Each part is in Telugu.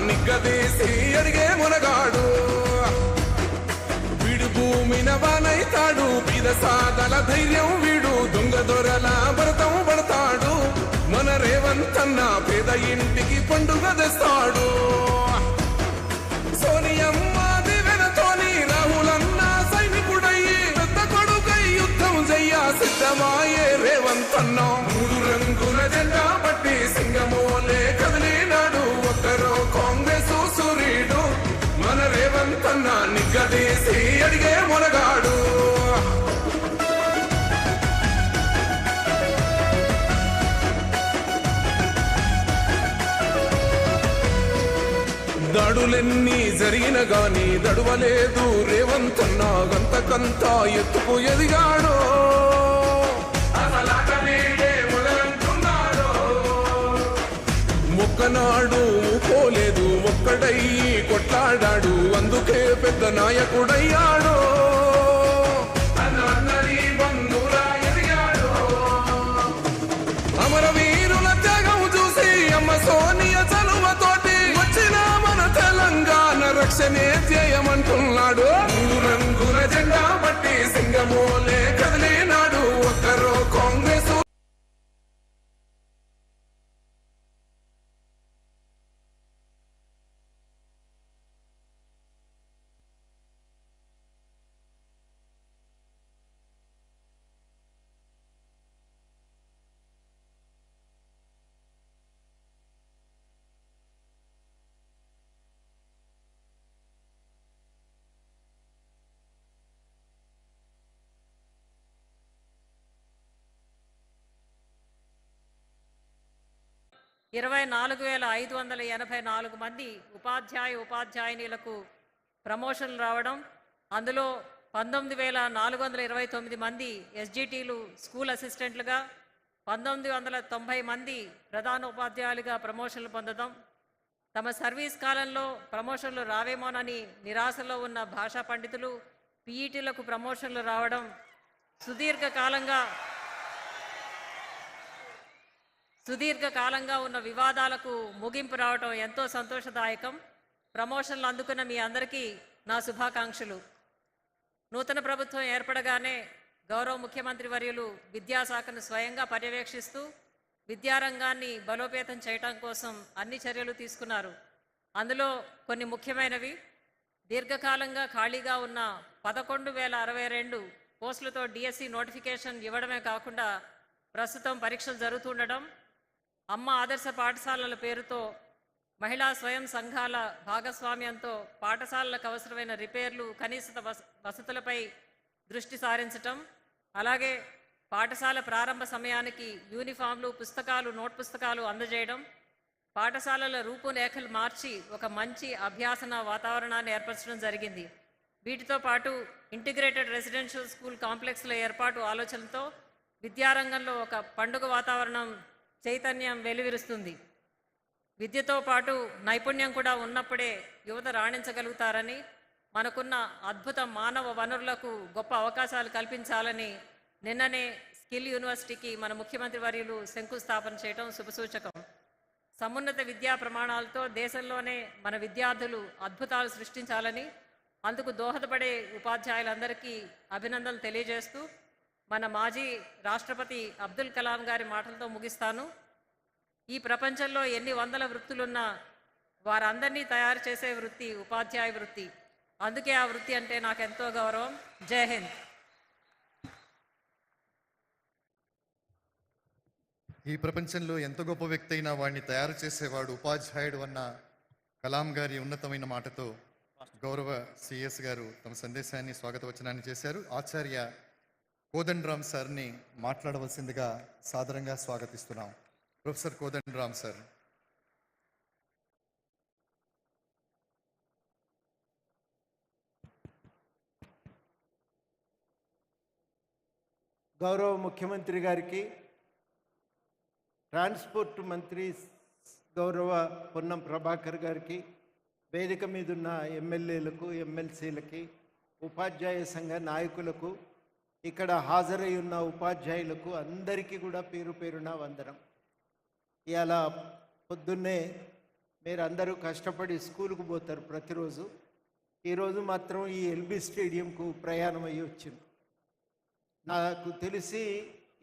నిగ్గదీసి అడిగే మునగాడు. వీడు భూమిన వానైతాడు, బీద సాదల ధైర్యం వీడు, దొంగ దొరల భరతం పడతాడు. మన రేవంతన్న పేద ఇంటికి పండుగ తెస్తాడు. సోనియమ్మ దివెనతోని రాహులన్న సైనికుడయ్యి పెద్ద కొడుకై యుద్ధం చెయ్య సిద్ధమాయే రేవంతన్న. 3 రంగుల జెండా బట్టి సింగమోలే కదిలినాడు, ఒక్కరో కాంగ్రెస్ సూర్యుడు. మన రేవంతన్న నిగ్గదీసి అడిగే మునగాడు. దాడులెన్ని జరిగిన గాని దడువలేదు రేవంతన్న, గంతకంత ఎత్తుకు ఎదిగాడు. మొక్కనాడు పోలేదు, ఒక్కడయ్యి కొట్లాడాడు, అందుకే పెద్ద నాయకుడయ్యాడు. అమరవీరుల త్యాగం చూసి అమ్మ సోనియ చలువతోటి వచ్చిన మన తెలంగాణ రక్షణే చేయమంటున్నాడు. 3 రంగుల జెండా బట్టి సింగమోలే కదిలినాడు, ఒక్కరో కాంగ్రెస్. $24,584 మంది ఉపాధ్యాయునిలకు ప్రమోషన్లు రావడం, అందులో 19,429 మంది ఎస్జిటీలు స్కూల్ అసిస్టెంట్లుగా, 1990 మంది ప్రధానోపాధ్యాయులుగా ప్రమోషన్లు పొందడం, తమ సర్వీస్ కాలంలో ప్రమోషన్లు రావేమోనని నిరాశలో ఉన్న భాషా పండితులు పీఈటీలకు ప్రమోషన్లు రావడం, సుదీర్ఘకాలంగా ఉన్న వివాదాలకు ముగింపు రావడం ఎంతో సంతోషదాయకం. ప్రమోషన్లు అందుకున్న మీ అందరికీ నా శుభాకాంక్షలు. నూతన ప్రభుత్వం ఏర్పడగానే గౌరవ ముఖ్యమంత్రి వర్యులు విద్యాశాఖను స్వయంగా పర్యవేక్షిస్తూ విద్యారంగాన్ని బలోపేతం చేయడం కోసం అన్ని చర్యలు తీసుకున్నారు. అందులో కొన్ని ముఖ్యమైనవి: దీర్ఘకాలంగా ఖాళీగా ఉన్న 11,062 పోస్టులతో డిఎస్సి నోటిఫికేషన్ ఇవ్వడమే కాకుండా ప్రస్తుతం పరీక్షలు జరుగుతుండడం, అమ్మ ఆదర్శ పాఠశాలల పేరుతో మహిళా స్వయం సంఘాల భాగస్వామ్యంతో పాఠశాలలకు అవసరమైన రిపేర్లు, కనీస వసతులపై దృష్టి సారించటం, అలాగే పాఠశాల ప్రారంభ సమయానికి యూనిఫామ్లు, పుస్తకాలు, నోట్ పుస్తకాలు అందజేయడం, పాఠశాలల రూపురేఖలు మార్చి ఒక మంచి అభ్యాసన వాతావరణాన్ని ఏర్పరచడం జరిగింది. వీటితో పాటు ఇంటిగ్రేటెడ్ రెసిడెన్షియల్ స్కూల్ కాంప్లెక్స్ల ఏర్పాటు ఆలోచనతో విద్యారంగంలో ఒక పండుగ వాతావరణం, చైతన్యం వెలువరిస్తుంది. విద్యతో పాటు నైపుణ్యం కూడా ఉన్నప్పుడే యువత రాణించగలుగుతారని, మనకున్న అద్భుత మానవ వనరులకు గొప్ప అవకాశాలు కల్పించాలని నిన్ననే స్కిల్ యూనివర్సిటీకి మన ముఖ్యమంత్రి వర్యులు శంకుస్థాపన చేయడం శుభసూచకం. సమున్నత విద్యా ప్రమాణాలతో దేశంలోనే మన విద్యార్థులు అద్భుతాలు సృష్టించాలని, అందుకు దోహదపడే ఉపాధ్యాయులందరికీ అభినందనలు తెలియజేస్తూ మన మాజీ రాష్ట్రపతి అబ్దుల్ కలాం గారి మాటలతో ముగిస్తాను. ఈ ప్రపంచంలో ఎన్ని వందల వృత్తులున్నా వారందరినీ తయారు చేసే వృత్తి ఉపాధ్యాయ వృత్తి. అందుకే ఆ వృత్తి అంటే నాకు ఎంతో గౌరవం. జై హింద్. ఈ ప్రపంచంలో ఎంత గొప్ప వ్యక్తి అయినా వాడిని తయారు చేసేవాడు ఉపాధ్యాయుడు అన్న కలాం గారి ఉన్నతమైన మాటతో గౌరవ సిఎస్ గారు తమ సందేశాన్ని, స్వాగత వచనాన్ని చేశారు. ఆచార్య కోదండరామ్ సార్ని మాట్లాడవలసిందిగా సాదరంగా స్వాగతిస్తున్నాం. Professor Kodandaram sir. గౌరవ ముఖ్యమంత్రి గారికి, ట్రాన్స్పోర్ట్ మంత్రి గౌరవ పొన్నం ప్రభాకర్ గారికి, వేదిక మీదున్న ఎమ్మెల్యేలకు, ఎమ్మెల్సీలకి, ఉపాధ్యాయ సంఘ నాయకులకు, ఇక్కడ హాజరై ఉన్న ఉపాధ్యాయులకు అందరికీ కూడా పేరు పేరున వందనం. ఇవాళ పొద్దున్నే మీరు అందరూ కష్టపడి స్కూల్కు పోతారు ప్రతిరోజు. ఈరోజు మాత్రం ఈ ఎల్బీ స్టేడియంకు ప్రయాణం అయ్యి వచ్చింది. నాకు తెలిసి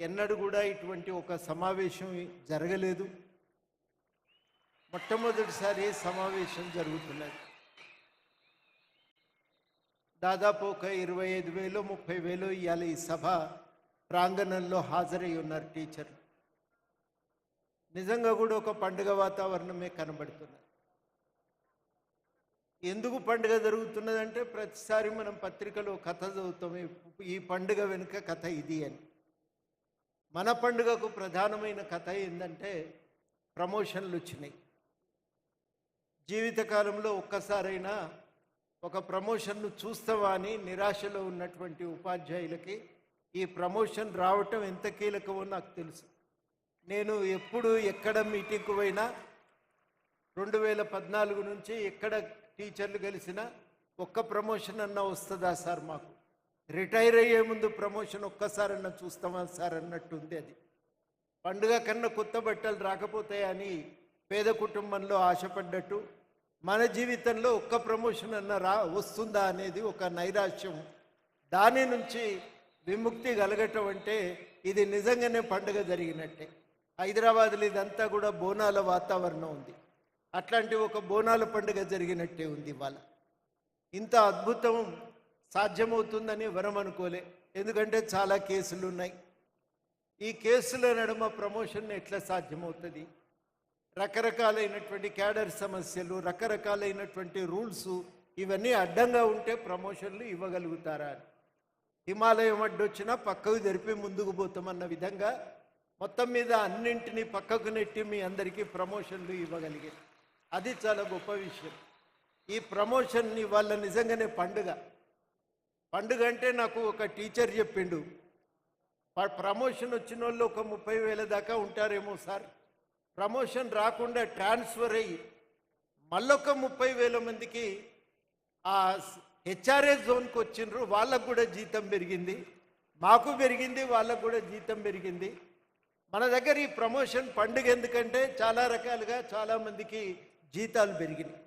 ఎన్నడూ కూడా ఇటువంటి ఒక సమావేశం జరగలేదు. మొట్టమొదటిసారి సమావేశం జరుగుతున్నది. దాదాపు ఒక 25,000 30,000 ఇవాళ ఈ సభ ప్రాంగణంలో హాజరై ఉన్నారు టీచర్లు. నిజంగా కూడా ఒక పండుగ వాతావరణమే కనబడుతున్నది. ఎందుకు పండుగ జరుగుతున్నదంటే ప్రతిసారి మనం పత్రికలో కథ చదువుతాం, ఈ పండుగ వెనుక కథ ఇది అని. మన పండుగకు ప్రధానమైన కథ ఏంటంటే ప్రమోషన్లు వచ్చినాయి. జీవితకాలంలో ఒక్కసారైనా ఒక ప్రమోషన్ను చూస్తావా అని నిరాశలో ఉన్నటువంటి ఉపాధ్యాయులకి ఈ ప్రమోషన్ రావటం ఎంత కీలకమో నాకు తెలుసు. నేను ఎప్పుడు ఎక్కడ మీటింగ్కు పోయినా 2014 నుంచి ఎక్కడ టీచర్లు కలిసినా ఒక్క ప్రమోషన్ అన్నా వస్తుందా సార్, మాకు రిటైర్ అయ్యే ముందు ప్రమోషన్ ఒక్కసారన్నా చూస్తామా సార్ అన్నట్టుంది. అది పండుగ కన్నా కొత్త బట్టలు రాకపోతాయని పేద కుటుంబంలో ఆశపడ్డట్టు మన జీవితంలో ఒక్క ప్రమోషన్ అన్నా వస్తుందా అనేది ఒక నైరాశ్యం. దాని నుంచి విముక్తి కలగటం అంటే ఇది నిజంగానే పండుగ జరిగినట్టే. హైదరాబాద్లో ఇదంతా కూడా బోనాల వాతావరణం ఉంది. అట్లాంటి ఒక బోనాల పండుగ జరిగినట్టే ఉంది ఇవాళ. ఇంత అద్భుతం సాధ్యమవుతుందని ఎవరం అనుకోలే. ఎందుకంటే చాలా కేసులు ఉన్నాయి. ఈ కేసుల నడుమ ప్రమోషన్ ఎట్లా సాధ్యమవుతుంది? రకరకాలైనటువంటి క్యాడర్ సమస్యలు, రకరకాలైనటువంటి రూల్స్, ఇవన్నీ అడ్డంగా ఉంటే ప్రమోషన్లు ఇవ్వగలుగుతారా? హిమాలయం అడ్డొచ్చినా పక్కకు జరిపి ముందుకు పోతామన్న విధంగా మొత్తం మీద అన్నింటినీ పక్కకు నెట్టి మీ అందరికీ ప్రమోషన్లు ఇవ్వగలిగారు. అది చాలా గొప్ప విషయం. ఈ ప్రమోషన్ని వాళ్ళ నిజంగానే పండుగ అంటే నాకు ఒక టీచర్ చెప్పిండు, ప్రమోషన్ వచ్చిన వాళ్ళు ఒక 30,000 దాకా ఉంటారేమో సార్, ప్రమోషన్ రాకుండా ట్రాన్స్ఫర్ అయ్యి మళ్ళొక 30,000 మందికి ఆ హెచ్ఆర్ఏ జోన్కి వచ్చిండ్రు, వాళ్ళకు కూడా జీతం పెరిగింది, మాకు పెరిగింది, వాళ్ళకు కూడా జీతం పెరిగింది. మన దగ్గర ఈ ప్రమోషన్ పండుగ ఎందుకంటే చాలా రకాలుగా చాలామందికి జీతాలు పెరిగినాయి.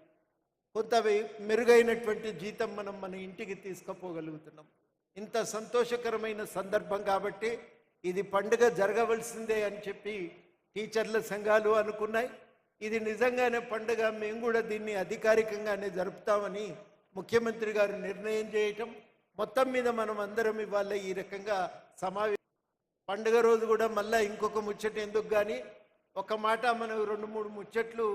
కొంత మెరుగైనటువంటి జీతం మన ఇంటికి తీసుకుపోగలుగుతున్నాం. ఇంత సంతోషకరమైన సందర్భం కాబట్టి ఇది పండుగ జరగవలసిందే అని చెప్పి టీచర్ల సంఘాలు అనుకున్నాయి. ఇది నిజంగానే పండుగ, మేము కూడా దీన్ని అధికారికంగానే జరుపుతామని ముఖ్యమంత్రి గారు నిర్ణయం చేయటం, మొత్తం మీద మనం అందరం ఇవాళ ఈ రకంగా పండుగ రోజు కూడా మళ్ళీ ఇంకొక ముచ్చట ఎందుకు కానీ ఒక మాట మనం 2-3 ముచ్చట్లు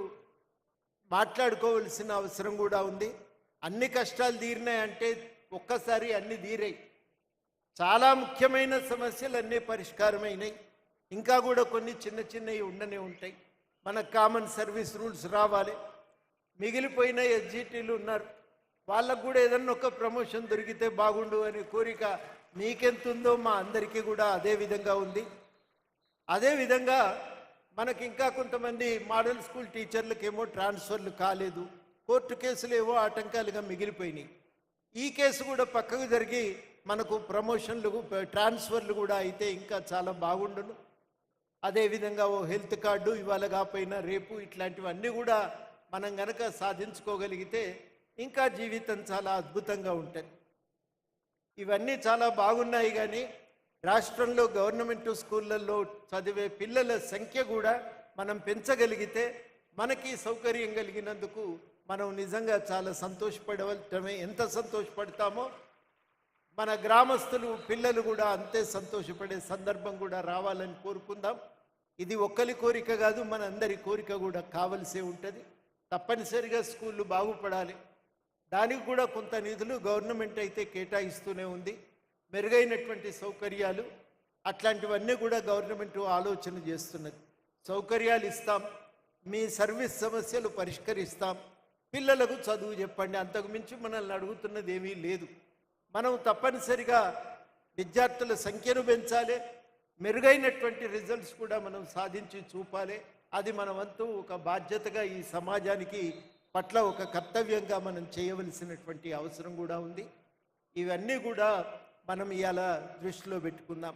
మాట్లాడుకోవలసిన అవసరం కూడా ఉంది. అన్ని కష్టాలు తీరినాయంటే ఒక్కసారి అన్ని తీరాయి. చాలా ముఖ్యమైన సమస్యలు అన్నీ పరిష్కారమైనాయి. ఇంకా కూడా కొన్ని చిన్న చిన్నవి ఉండనే ఉంటాయి. మన కామన్ సర్వీస్ రూల్స్ రావాలి. మిగిలిపోయిన ఎస్జిటీలు ఉన్నారు, వాళ్ళకు కూడా ఏదన్నా ఒక ప్రమోషన్ దొరికితే బాగుండు అనే కోరిక మీకెంతుందో మా అందరికీ కూడా అదే విధంగా ఉంది. అదేవిధంగా మనకి ఇంకా కొంతమంది మోడల్ స్కూల్ టీచర్లకేమో ట్రాన్స్ఫర్లు కాలేదు, కోర్టు కేసులు ఏవో ఆటంకాలుగా మిగిలిపోయినాయి. ఈ కేసు కూడా పక్కకు జరిగి మనకు ప్రమోషన్లు, ట్రాన్స్ఫర్లు కూడా అయితే ఇంకా చాలా బాగుండును. అదేవిధంగా ఓ హెల్త్ కార్డు ఇవాళ కాకపోయినా రేపు, ఇట్లాంటివన్నీ కూడా మనం గనక సాధించుకోగలిగితే ఇంకా జీవితం చాలా అద్భుతంగా ఉంటుంది. ఇవన్నీ చాలా బాగున్నాయి. కానీ రాష్ట్రంలో గవర్నమెంట్ స్కూళ్ళల్లో చదివే పిల్లల సంఖ్య కూడా మనం పెంచగలిగితే మనకి సౌకర్యం కలిగినందుకు మనం నిజంగా చాలా సంతోషపడవటమే. ఎంత సంతోషపడతామో మన గ్రామస్తులు పిల్లలు కూడా అంతే సంతోషపడే సందర్భం కూడా రావాలని కోరుకుందాం. ఇది ఒక్కరి కోరిక కాదు, మన అందరి కోరిక కూడా కావలసే ఉంటుంది. తప్పనిసరిగా స్కూళ్ళు బాగుపడాలి. దానికి కూడా కొంత నిధులు గవర్నమెంట్ అయితే కేటాయిస్తూనే ఉంది. మెరుగైనటువంటి సౌకర్యాలు అట్లాంటివన్నీ కూడా గవర్నమెంట్ ఆలోచన చేస్తున్నది. సౌకర్యాలు ఇస్తాం, మీ సర్వీస్ సమస్యలు పరిష్కరిస్తాం, పిల్లలకు చదువు చెప్పండి, అంతకు మించి మనల్ని అడుగుతున్నది ఏమీ లేదు. మనం తప్పనిసరిగా విద్యార్థుల సంఖ్యను పెంచాలి, మెరుగైనటువంటి రిజల్ట్స్ కూడా మనం సాధించి చూపాలి. అది మన వంతు ఒక బాధ్యతగా ఈ సమాజానికి పట్ల ఒక కర్తవ్యంగా మనం చేయవలసినటువంటి అవసరం కూడా ఉంది. ఇవన్నీ కూడా మనం ఇవాళ దృష్టిలో పెట్టుకుందాం.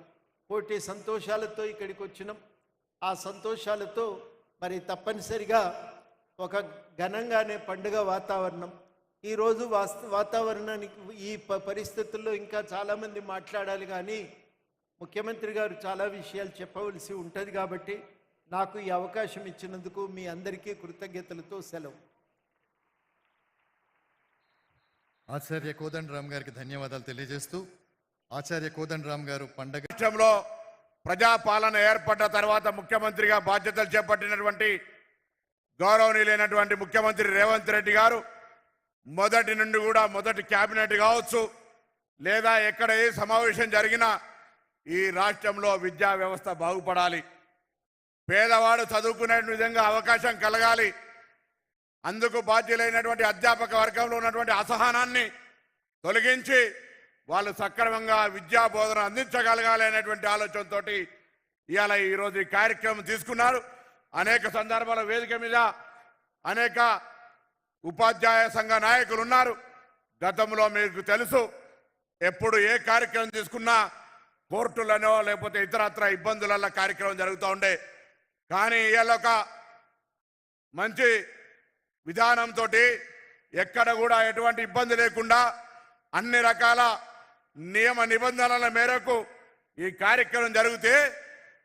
కోటి సంతోషాలతో ఇక్కడికి వచ్చినాం. ఆ సంతోషాలతో మరి తప్పనిసరిగా ఒక ఘనంగానే పండుగ వాతావరణం. ఈరోజు వాతావరణానికి ఈ పరిస్థితుల్లో ఇంకా చాలామంది మాట్లాడాలి, కానీ ముఖ్యమంత్రి గారు చాలా విషయాలు చెప్పవలసి ఉంటుంది. కాబట్టి నాకు ఈ అవకాశం ఇచ్చినందుకు మీ అందరికీ కృతజ్ఞతలతో సెలవు. ఆచార్య కోదండరామ్ గారికి ధన్యవాదాలు తెలియజేస్తూ, ఆచార్య కోదండరామ్ గారు పండగ రాష్ట్రంలో ప్రజాపాలన ఏర్పడ్డ తర్వాత ముఖ్యమంత్రిగా బాధ్యతలు చేపట్టినటువంటి గౌరవనీయులైనటువంటి ముఖ్యమంత్రి రేవంత్ రెడ్డి గారు మొదటి నుండి కూడా మొదటి కేబినెట్ కావచ్చు, లేదా ఎక్కడ ఏ సమావేశం జరిగినా ఈ రాష్ట్రంలో విద్యా వ్యవస్థ బాగుపడాలి, పేదవాడు చదువుకునే విధంగా అవకాశం కలగాలి, అందుకు బాధ్యులైనటువంటి అధ్యాపక వర్గంలో ఉన్నటువంటి అసహనాన్ని తొలగించి వాళ్ళు సక్రమంగా విద్యా బోధన అందించగలగాలి అనేటువంటి ఆలోచనతో ఇవాళ ఈరోజు ఈ కార్యక్రమం తీసుకున్నారు. అనేక సందర్భాల వేదిక మీద అనేక ఉపాధ్యాయ సంఘ నాయకులు ఉన్నారు. గతంలో మీకు తెలుసు, ఎప్పుడు ఏ కార్యక్రమం తీసుకున్నా కోర్టులనో లేకపోతే ఇతరత్ర ఇబ్బందుల కార్యక్రమం జరుగుతూ ఉండే. కానీ ఇవాళ ఒక మంచి విధానంతో ఎక్కడ కూడా ఎటువంటి ఇబ్బంది లేకుండా అన్ని రకాల నియమ నిబంధనల మేరకు ఈ కార్యక్రమం జరిగితే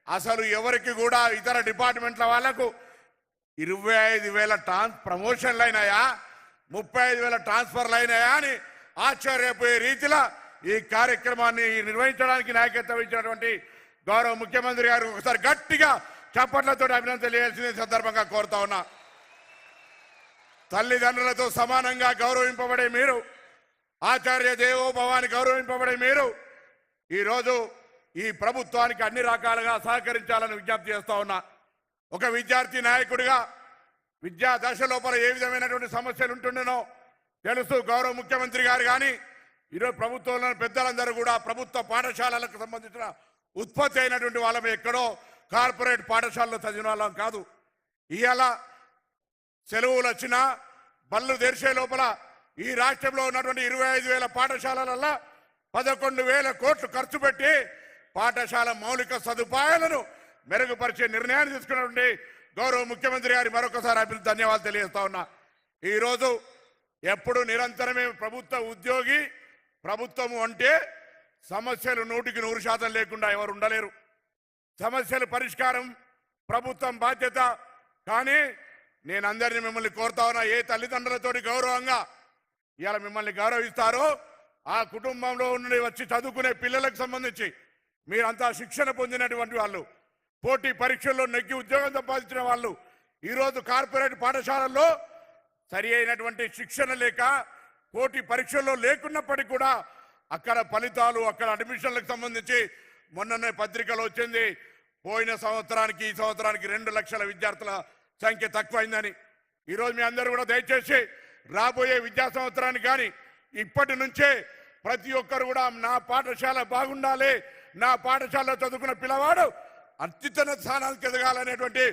అసలు ఎవరికి కూడా ఇతర డిపార్ట్మెంట్ల వాళ్లకు 25,000 ప్రమోషన్లు అయినాయా, 35,000 ట్రాన్స్ఫర్లు అయినాయా అని ఆశ్చర్యపోయే రీతిలో ఈ కార్యక్రమాన్ని నిర్వహించడానికి నాయకత్వం ఇచ్చినటువంటి గౌరవ ముఖ్యమంత్రి గారు ఒకసారి గట్టిగా చప్పట్లతో అభినందన తెలియాల్సిన సందర్భంగా కోరుతా ఉన్నా. తల్లిదండ్రులతో సమానంగా గౌరవింపబడే మీరు, ఆచార్య దేవోభవాన్ని గౌరవింపబడే మీరు ఈరోజు ఈ ప్రభుత్వానికి అన్ని రకాలుగా సహకరించాలని విజ్ఞప్తి చేస్తా ఉన్నా. ఒక విద్యార్థి నాయకుడిగా విద్యా దశ లోపల ఏ విధమైనటువంటి సమస్యలు ఉంటుండేనో తెలుసు. గౌరవ ముఖ్యమంత్రి గారు కానీ ఈరోజు ప్రభుత్వంలోని పెద్దలందరూ కూడా ప్రభుత్వ పాఠశాలలకు సంబంధించిన ఉత్పత్తి అయినటువంటి వాళ్ళమే, ఎక్కడో కార్పొరేట్ పాఠశాలలో చదివిన వాళ్ళం కాదు. ఇవాళ సెలవులు వచ్చినా బళ్ళు తెరిచే లోపల ఈ రాష్ట్రంలో ఉన్నటువంటి 25,000 పాఠశాలలలో 11,000 కోట్లు ఖర్చు పెట్టి పాఠశాల మౌలిక సదుపాయాలను మెరుగుపరిచే నిర్ణయాన్ని తీసుకున్నటువంటి గౌరవ ముఖ్యమంత్రి గారి మరొకసారి ధన్యవాదాలు తెలియజేస్తా ఉన్నా. ఈరోజు ఎప్పుడు నిరంతరమే ప్రభుత్వ ఉద్యోగి, ప్రభుత్వము అంటే సమస్యలు 100% లేకుండా ఎవరు ఉండలేరు. సమస్యల పరిష్కారం ప్రభుత్వం బాధ్యత. కానీ నేను అందరినీ మిమ్మల్ని కోరుతా ఉన్నా, ఏ తల్లిదండ్రులతోటి గౌరవంగా ఇవాళ మిమ్మల్ని గౌరవిస్తారో ఆ కుటుంబంలో నుండి వచ్చి చదువుకునే పిల్లలకు సంబంధించి మీరంతా శిక్షణ పొందినటువంటి వాళ్ళు, పోటీ పరీక్షల్లో నెగ్గి ఉద్యోగం సంపాదించిన వాళ్ళు ఈరోజు కార్పొరేట్ పాఠశాలల్లో సరి అయినటువంటి శిక్షణ లేక పోటీ పరీక్షల్లో లేకున్నప్పటికీ కూడా అక్కడ ఫలితాలు, అక్కడ అడ్మిషన్లకు సంబంధించి మొన్ననే పత్రికలు వచ్చింది, పోయిన సంవత్సరానికి ఈ సంవత్సరానికి 2 లక్షల విద్యార్థుల సంఖ్య తక్కువైందని. ఈరోజు మీ అందరూ కూడా దయచేసి రాబోయే విద్యా సంవత్సరానికి కానీ ఇప్పటి నుంచే ప్రతి ఒక్కరు కూడా నా పాఠశాల బాగుండాలి, నా పాఠశాలలో చదువుకున్న పిల్లవాడు అత్యున్నత స్థానానికి ఎదగాలనేటువంటి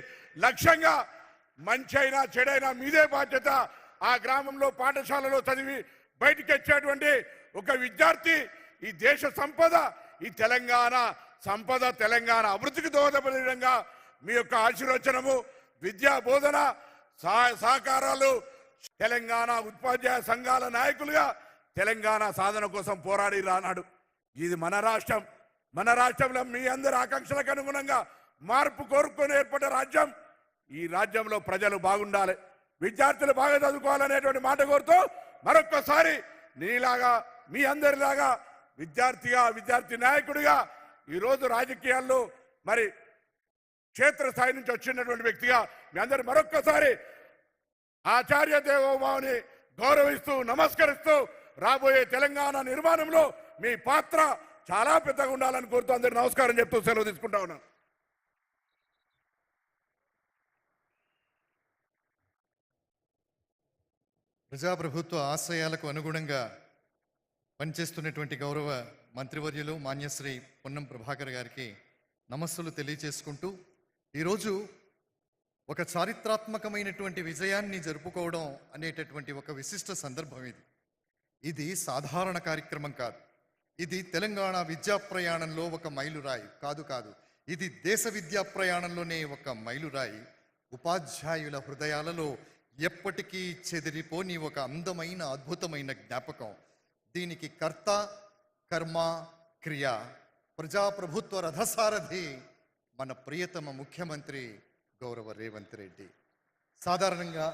లక్ష్యంగా మంచి అయినా చెడైనా మీదే బాధ్యత. ఆ గ్రామంలో పాఠశాలలో చదివి బయటికి వచ్చేటువంటి ఒక విద్యార్థి ఈ దేశ సంపద, ఈ తెలంగాణ సంపద, తెలంగాణ అభివృద్ధికి దోహదపడే విధంగా మీ యొక్క ఆశీర్వచనము, విద్యా బోధన సహకారాలు, తెలంగాణ ఉపాధ్యాయ సంఘాల నాయకులుగా తెలంగాణ సాధన కోసం పోరాడి రానాడు. ఇది మన రాష్ట్రం. మన రాష్ట్రంలో మీ అందరి ఆకాంక్షలకు అనుగుణంగా మార్పు కోరుకొని ఏర్పడ్డ రాజ్యం. ఈ రాజ్యంలో ప్రజలు బాగుండాలి, విద్యార్థులు బాగా చదువుకోవాలనేటువంటి మాట కోరుతూ మరొక్కసారి నీలాగా మీ అందరిలాగా విద్యార్థిగా, విద్యార్థి నాయకుడిగా ఈరోజు రాజకీయాల్లో మరి క్షేత్రస్థాయి నుంచి వచ్చినటువంటి వ్యక్తిగా మీ అందరు మరొక్కసారి ఆచార్య దేవోభావుని గౌరవిస్తూ నమస్కరిస్తూ రాబోయే తెలంగాణ నిర్మాణంలో మీ పాత్ర చాలా పెద్దగా ఉండాలని కోరుతూ అందరు నమస్కారం చెప్తూ సెలవు తీసుకుంటా ఉన్నాను. ప్రజాప్రభుత్వ ఆశయాలకు అనుగుణంగా పనిచేస్తున్నటువంటి గౌరవ మంత్రివర్యులు మాన్యశ్రీ పొన్నం ప్రభాకర్ గారికి నమస్సులు తెలియచేసుకుంటూ, ఈరోజు ఒక చారిత్రాత్మకమైనటువంటి విజయాన్ని జరుపుకోవడం అనేటటువంటి ఒక విశిష్ట సందర్భం ఇది. ఇది సాధారణ కార్యక్రమం కాదు. ఇది తెలంగాణ విద్యా ప్రయాణంలో ఒక మైలురాయి కాదు. ఇది దేశ విద్యా ప్రయాణంలోనే ఒక మైలురాయి. ఉపాధ్యాయుల హృదయాలలో ఎప్పటికీ చెదిరిపోని ఒక అందమైన అద్భుతమైన జ్ఞాపకం. దీనికి కర్త, కర్మ, క్రియ, ప్రజాప్రభుత్వ రథసారథి మన ప్రియతమ ముఖ్యమంత్రి గౌరవ రేవంత్ రెడ్డి. సాధారణంగా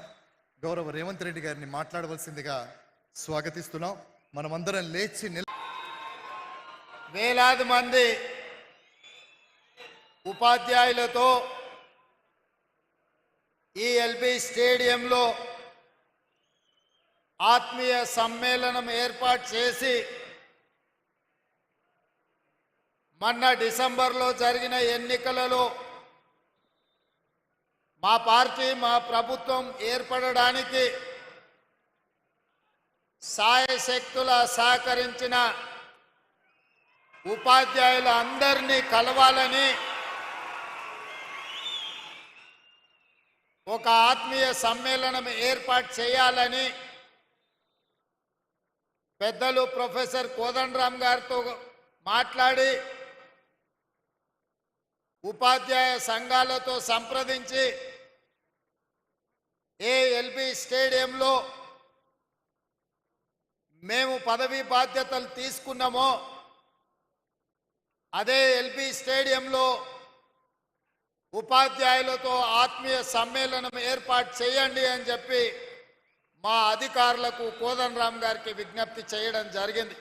గౌరవ రేవంత్ రెడ్డి గారిని మాట్లాడవలసిందిగా స్వాగతిస్తున్నాం. మనమందరం లేచి వేలాది మంది ఉపాధ్యాయులతో ఈ ఎల్బీ స్టేడియంలో ఆత్మీయ సమ్మేళనం ఏర్పాటు చేసి మొన్న డిసెంబర్లో జరిగిన ఎన్నికలలో మా పార్టీ, మా ప్రభుత్వం ఏర్పడడానికి సాయశక్తుల సహకరించిన ఉపాధ్యాయుల అందరినీ కలవాలని ఒక ఆత్మీయ సమ్మేళనం ఏర్పాటు చేయాలని పెద్దలు ప్రొఫెసర్ కోదండరామ్ గారితో మాట్లాడి ఉపాధ్యాయ సంఘాలతో సంప్రదించి ఎల్బీ స్టేడియంలో మేము పదవీ బాధ్యతలు తీసుకున్నామో అదే ఎల్బీ స్టేడియంలో ఉపాధ్యాయులతో ఆత్మీయ సమ్మేళనం ఏర్పాటు చేయండి అని చెప్పి మా అధికారులకు కోదండరామ్ గారికి విజ్ఞప్తి చేయడం జరిగింది.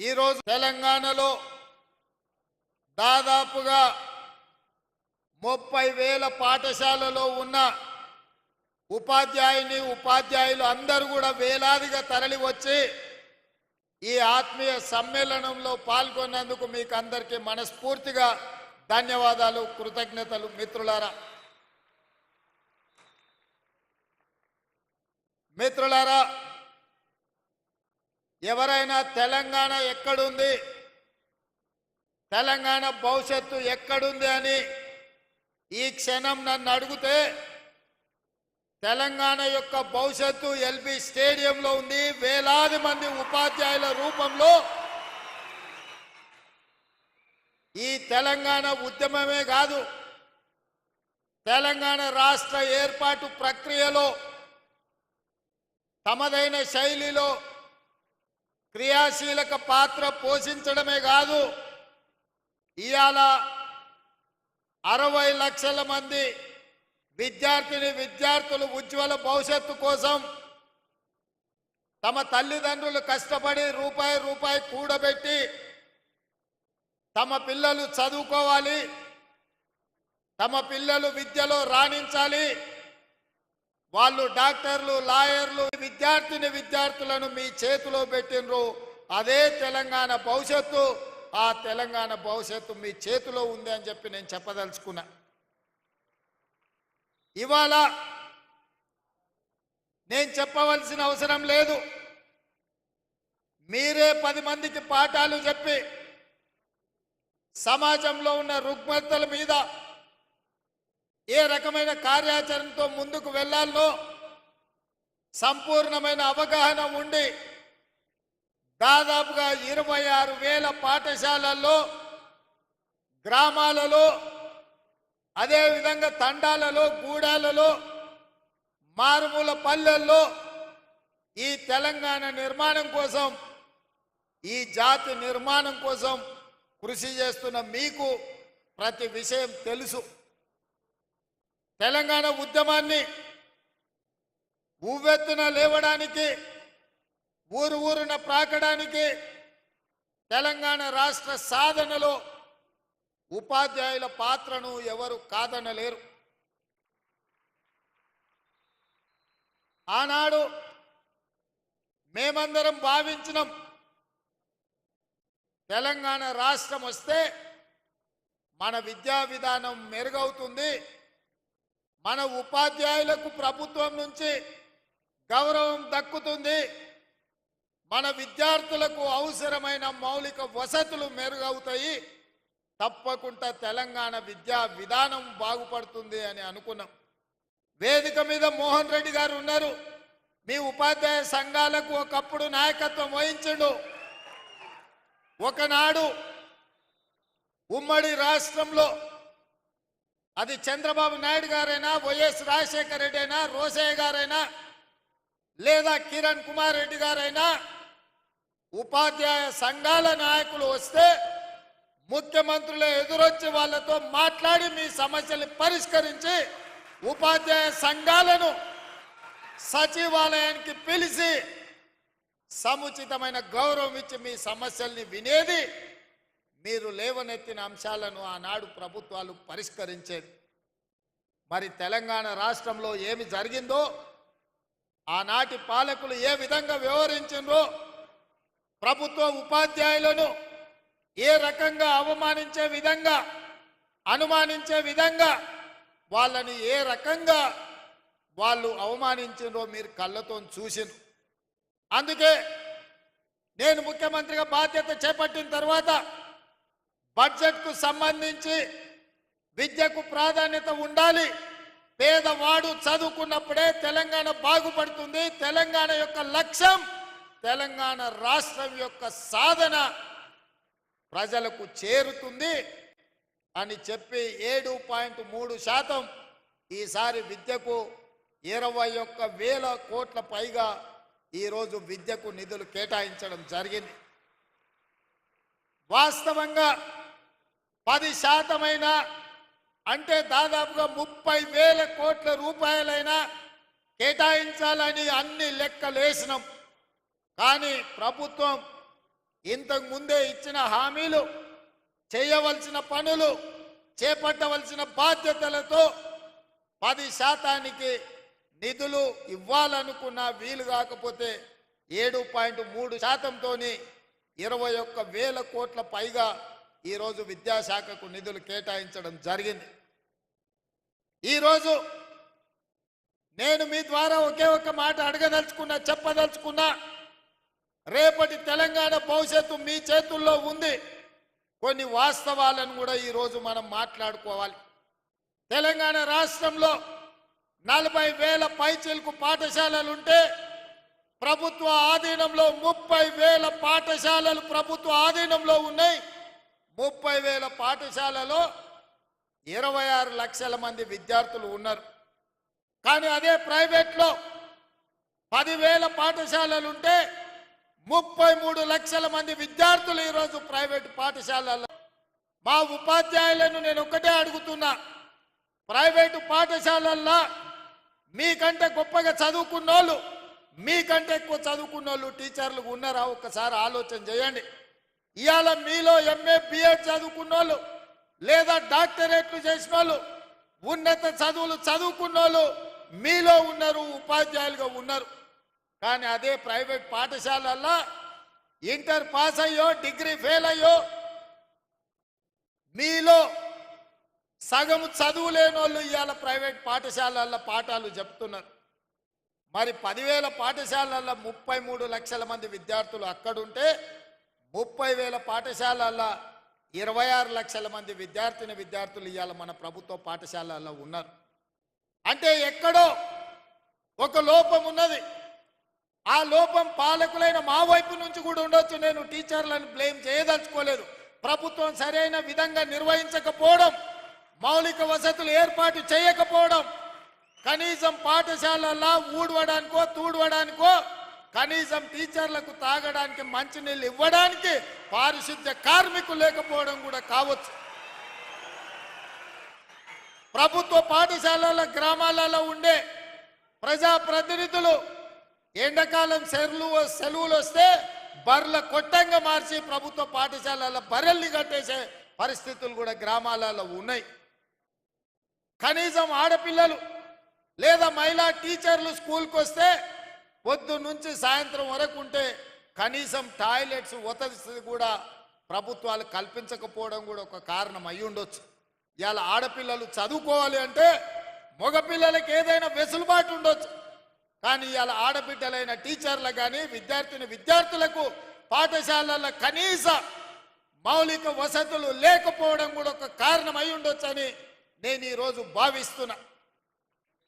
ఈరోజు తెలంగాణలో దాదాపుగా 30,000 పాఠశాలలో ఉన్న ఉపాధ్యాయులు అందరూ కూడా వేలాదిగా తరలి వచ్చి ఈ ఆత్మీయ సమ్మేళనంలో పాల్గొన్నందుకు మీకు అందరికీ మనస్ఫూర్తిగా ధన్యవాదాలు, కృతజ్ఞతలు. మిత్రులారా, ఎవరైనా తెలంగాణ ఎక్కడుంది, తెలంగాణ భవిష్యత్తు ఎక్కడుంది అని ఈ క్షణం నన్ను అడిగితే తెలంగాణ యొక్క భవిష్యత్తు ఎల్బీ స్టేడియంలో ఉంది. వేలాది మంది ఉపాధ్యాయుల రూపంలో ఈ తెలంగాణ ఉద్యమమే కాదు, తెలంగాణ రాష్ట్ర ఏర్పాటు ప్రక్రియలో తమదైన శైలిలో క్రియాశీలక పాత్ర పోషించడమే కాదు, ఇవాళ 60 లక్షల మంది విద్యార్థులు ఉజ్వల భవిష్యత్తు కోసం తమ తల్లిదండ్రులు కష్టపడి రూపాయి కూడబెట్టి తమ పిల్లలు చదువుకోవాలి, తమ పిల్లలు విద్యలో రాణించాలి, వాళ్ళు డాక్టర్లు, లాయర్లు, విద్యార్థులను మీ చేతిలో పెట్టినరు. అదే తెలంగాణ భవిష్యత్తు. ఆ తెలంగాణ భవిష్యత్తు మీ చేతిలో ఉంది అని చెప్పి నేను చెప్పదలుచుకున్నా. ఇవాళ నేను చెప్పవలసిన అవసరం లేదు, మీరే 10 మందికి పాఠాలు చెప్పి సమాజంలో ఉన్న రుగ్మతల మీద ఏ రకమైన కార్యాచరణతో ముందుకు వెళ్ళాలో సంపూర్ణమైన అవగాహన ఉండి దాదాపుగా 26,000 పాఠశాలల్లో, గ్రామాలలో, అదేవిధంగా తండాలలో, గూడాలలో, మారుమూల పల్లెల్లో ఈ తెలంగాణ నిర్మాణం కోసం, ఈ జాతి నిర్మాణం కోసం కృషి చేస్తున్న మీకు ప్రతి విషయం తెలుసు. తెలంగాణ ఉద్యమాన్ని ఉవ్వెత్తున లేవడానికి, ఊరున ప్రాకడానికి, తెలంగాణ రాష్ట్ర సాధనలో ఉపాధ్యాయుల పాత్రను ఎవరు కాదనలేరు. ఆనాడు మేమందరం భావించినాం, తెలంగాణ రాష్ట్రం వస్తే మన విద్యా విధానం మెరుగవుతుంది, మన ఉపాధ్యాయులకు ప్రభుత్వం నుంచి గౌరవం దక్కుతుంది, మన విద్యార్థులకు అవసరమైన మౌలిక వసతులు మెరుగవుతాయి, తప్పకుండా తెలంగాణ విద్యా విధానం బాగుపడుతుంది అని అనుకున్నాం. వేదిక మీద మోహన్ రెడ్డి గారు ఉన్నారు. మీ ఉపాధ్యాయ సంఘాలకు ఒకప్పుడు నాయకత్వం వహించండు. ఒకనాడు ఉమ్మడి రాష్ట్రంలో అది చంద్రబాబు నాయుడు గారైనా, వైఎస్ రాజశేఖర రెడ్డి అయినా, రోసయ్య గారైనా, లేదా కిరణ్ కుమార్ రెడ్డి గారైనా, ఉపాధ్యాయ సంఘాల నాయకులు వస్తే ముఖ్యమంత్రులు ఎదురొచ్చి వాళ్ళతో మాట్లాడి మీ సమస్యలు పరిష్కరించి ఉపాధ్యాయ సంఘాలను సచివాలయానికి పిలిచి సముచితమైన గౌరవం ఇచ్చి మీ సమస్యల్ని వినేది, మీరు లేవనెత్తిన అంశాలను ఆనాడు ప్రభుత్వాలు పరిష్కరించేది. మరి తెలంగాణ రాష్ట్రంలో ఏమి జరిగిందో, ఆనాటి పాలకులు ఏ విధంగా వ్యవహరించిందో, ప్రభుత్వ ఉపాధ్యాయులను ఏ రకంగా అవమానించే విధంగా, అనుమానించే విధంగా, వాళ్ళని ఏ రకంగా వాళ్ళు అవమానించిందో మీరు కళ్ళతో చూసిను. అందుకే నేను ముఖ్యమంత్రిగా బాధ్యత చేపట్టిన తర్వాత బడ్జెట్కు సంబంధించి విద్యకు ప్రాధాన్యత ఉండాలి, పేదవాడు చదువుకున్నప్పుడే తెలంగాణ బాగుపడుతుంది, తెలంగాణ యొక్క లక్ష్యం, తెలంగాణ రాష్ట్రం యొక్క సాధన ప్రజలకు చేరుతుంది అని చెప్పి 7.3% ఈసారి విద్యకు 21,000 కోట్ల పైగా ఈరోజు విద్యకు నిధులు కేటాయించడం జరిగింది. వాస్తవంగా 10% అంటే దాదాపుగా 30,000 కోట్ల రూపాయలైనా కేటాయించాలని అన్ని లెక్కలేసినాం. కానీ ప్రభుత్వం ఇంతకు ముందే ఇచ్చిన హామీలు, చేయవలసిన పనులు, చేపట్టవలసిన బాధ్యతలతో 10% నిధులు ఇవ్వాలనుకున్న వీలు కాకపోతే 7.3%తోని 21,000 కోట్ల పైగా ఈరోజు విద్యాశాఖకు నిధులు కేటాయించడం జరిగింది. ఈరోజు నేను మీ ద్వారా ఒకే ఒక్క మాట అడగదలుచుకున్నా, చెప్పదలుచుకున్నా, రేపటి తెలంగాణ భవిష్యత్తు మీ చేతుల్లో ఉంది. కొన్ని వాస్తవాలను కూడా ఈరోజు మనం మాట్లాడుకోవాలి. తెలంగాణ రాష్ట్రంలో 40,000 పైచిలకు పాఠశాలలుంటే ప్రభుత్వ ఆధీనంలో 30,000 పాఠశాలలు ప్రభుత్వ ఆధీనంలో ఉన్నాయి. 30,000 పాఠశాలలో 26 లక్షల మంది విద్యార్థులు ఉన్నారు. కానీ అదే ప్రైవేట్లో 10,000 పాఠశాలలుంటే 33 లక్షల మంది విద్యార్థులు ఈరోజు ప్రైవేట్ పాఠశాలల్లో. మా ఉపాధ్యాయులను నేను ఒక్కటే అడుగుతున్నా, ప్రైవేటు పాఠశాలల్లో మీకంటే గొప్పగా చదువుకున్నోళ్ళు, మీకంటే ఎక్కువ చదువుకున్నోళ్ళు టీచర్లు ఉన్నారా? ఒక్కసారి ఆలోచన చేయండి. ఇవాళ మీలో MA BEd చదువుకున్నోళ్ళు, లేదా డాక్టరేట్లు చేసిన వాళ్ళు, ఉన్నత చదువులు చదువుకున్నోళ్ళు మీలో ఉన్నారు, ఉపాధ్యాయులుగా ఉన్నారు. కానీ అదే ప్రైవేట్ పాఠశాలల్లో ఇంటర్ పాస్ అయ్యో, డిగ్రీ ఫెయిల్ అయ్యో, మీలో సగం చదువు లేని వాళ్ళు ఇవాళ ప్రైవేట్ పాఠశాలల్లో పాఠాలు చెప్తున్నారు. మరి 10,000 పాఠశాలల్లో 33 లక్షల మంది విద్యార్థులు అక్కడుంటే 30,000 పాఠశాలల్లో 26 లక్షల మంది విద్యార్థులు ఇవాళ మన ప్రభుత్వ పాఠశాలల్లో ఉన్నారు. అంటే ఎక్కడో ఒక లోపం ఉన్నది. ఆ లోపం పాలకులైన మా వైపు నుంచి కూడా ఉండొచ్చు. నేను టీచర్లను బ్లేమ్ చేయదలుచుకోలేదు. ప్రభుత్వం సరైన విధంగా నిర్వహించకపోవడం, మౌలిక వసతులు ఏర్పాటు చేయకపోవడం, కనీసం పాఠశాలల్లో ఊడవడానికో తూడవడానికో, కనీసం టీచర్లకు తాగడానికి మంచినీళ్ళు ఇవ్వడానికి పారిశుద్ధ్య కార్మికులు లేకపోవడం కూడా కావచ్చు. ప్రభుత్వ పాఠశాలల గ్రామాలలో ఉండే ప్రజాప్రతినిధులు ఎండాకాలం సెలవులు వస్తే బర్ల కొట్టంగా మార్చి ప్రభుత్వ పాఠశాలల బర్రెల్ని కట్టేసే పరిస్థితులు కూడా గ్రామాలలో ఉన్నాయి. కనీసం ఆడపిల్లలు లేదా మహిళా టీచర్లు స్కూల్కి వస్తే పొద్దు నుంచి సాయంత్రం వరకు ఉంటే కనీసం టాయిలెట్స్ వసతి కూడా ప్రభుత్వాలు కల్పించకపోవడం కూడా ఒక కారణం అయి ఉండొచ్చు. ఇవాళ ఆడపిల్లలు చదువుకోవాలి అంటే మగపిల్లలకి ఏదైనా వెసులుబాటు ఉండొచ్చు. కానీ ఇవాళ ఆడబిడ్డలైన టీచర్లు కానీ విద్యార్థులకు పాఠశాలల్లో కనీస మౌలిక వసతులు లేకపోవడం కూడా ఒక కారణం అయి ఉండొచ్చని నేను ఈరోజు భావిస్తున్నా.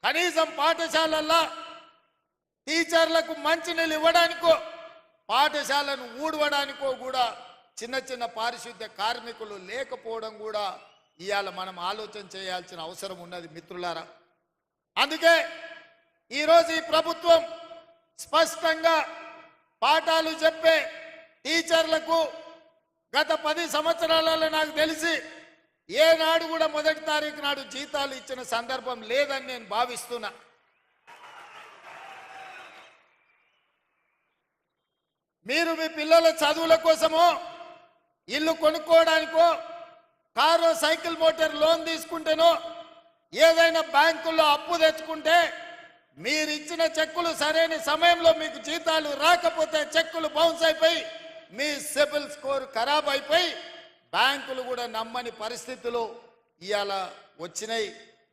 కనీసం పాఠశాలల్లో టీచర్లకు మంచినీళ్ళు ఇవ్వడానికో, పాఠశాలను ఊడవడానికో కూడా చిన్న చిన్న పారిశుద్ధ్య కార్మికులు లేకపోవడం కూడా ఇవాళ మనం ఆలోచన చేయాల్సిన అవసరం ఉన్నది మిత్రులారా. అందుకే ఈరోజు ఈ ప్రభుత్వం స్పష్టంగా పాఠాలు చెప్పే టీచర్లకు గత 10 సంవత్సరాలలో నాకు తెలిసి ఏనాడు కూడా 1వ తారీఖు నాడు జీతాలు ఇచ్చిన సందర్భం లేదని నేను భావిస్తున్నా. మీరు మీ పిల్లల చదువుల కోసమో ఇల్లు కొనుక్కోవడానికో కారు సైకిల్ మోటార్ లోన్ తీసుకుంటేనో ఏదైనా బ్యాంకుల్లో అప్పు తెచ్చుకుంటే మీరు ఇచ్చిన చెక్కులు సరైన సమయంలో మీకు జీతాలు రాకపోతే చెక్కులు బౌన్స్ అయిపోయి మీ సిబిల్ స్కోర్ ఖరాబ్ అయిపోయి బ్యాంకులు కూడా నమ్మని పరిస్థితులు ఇవాళ వచ్చినాయి,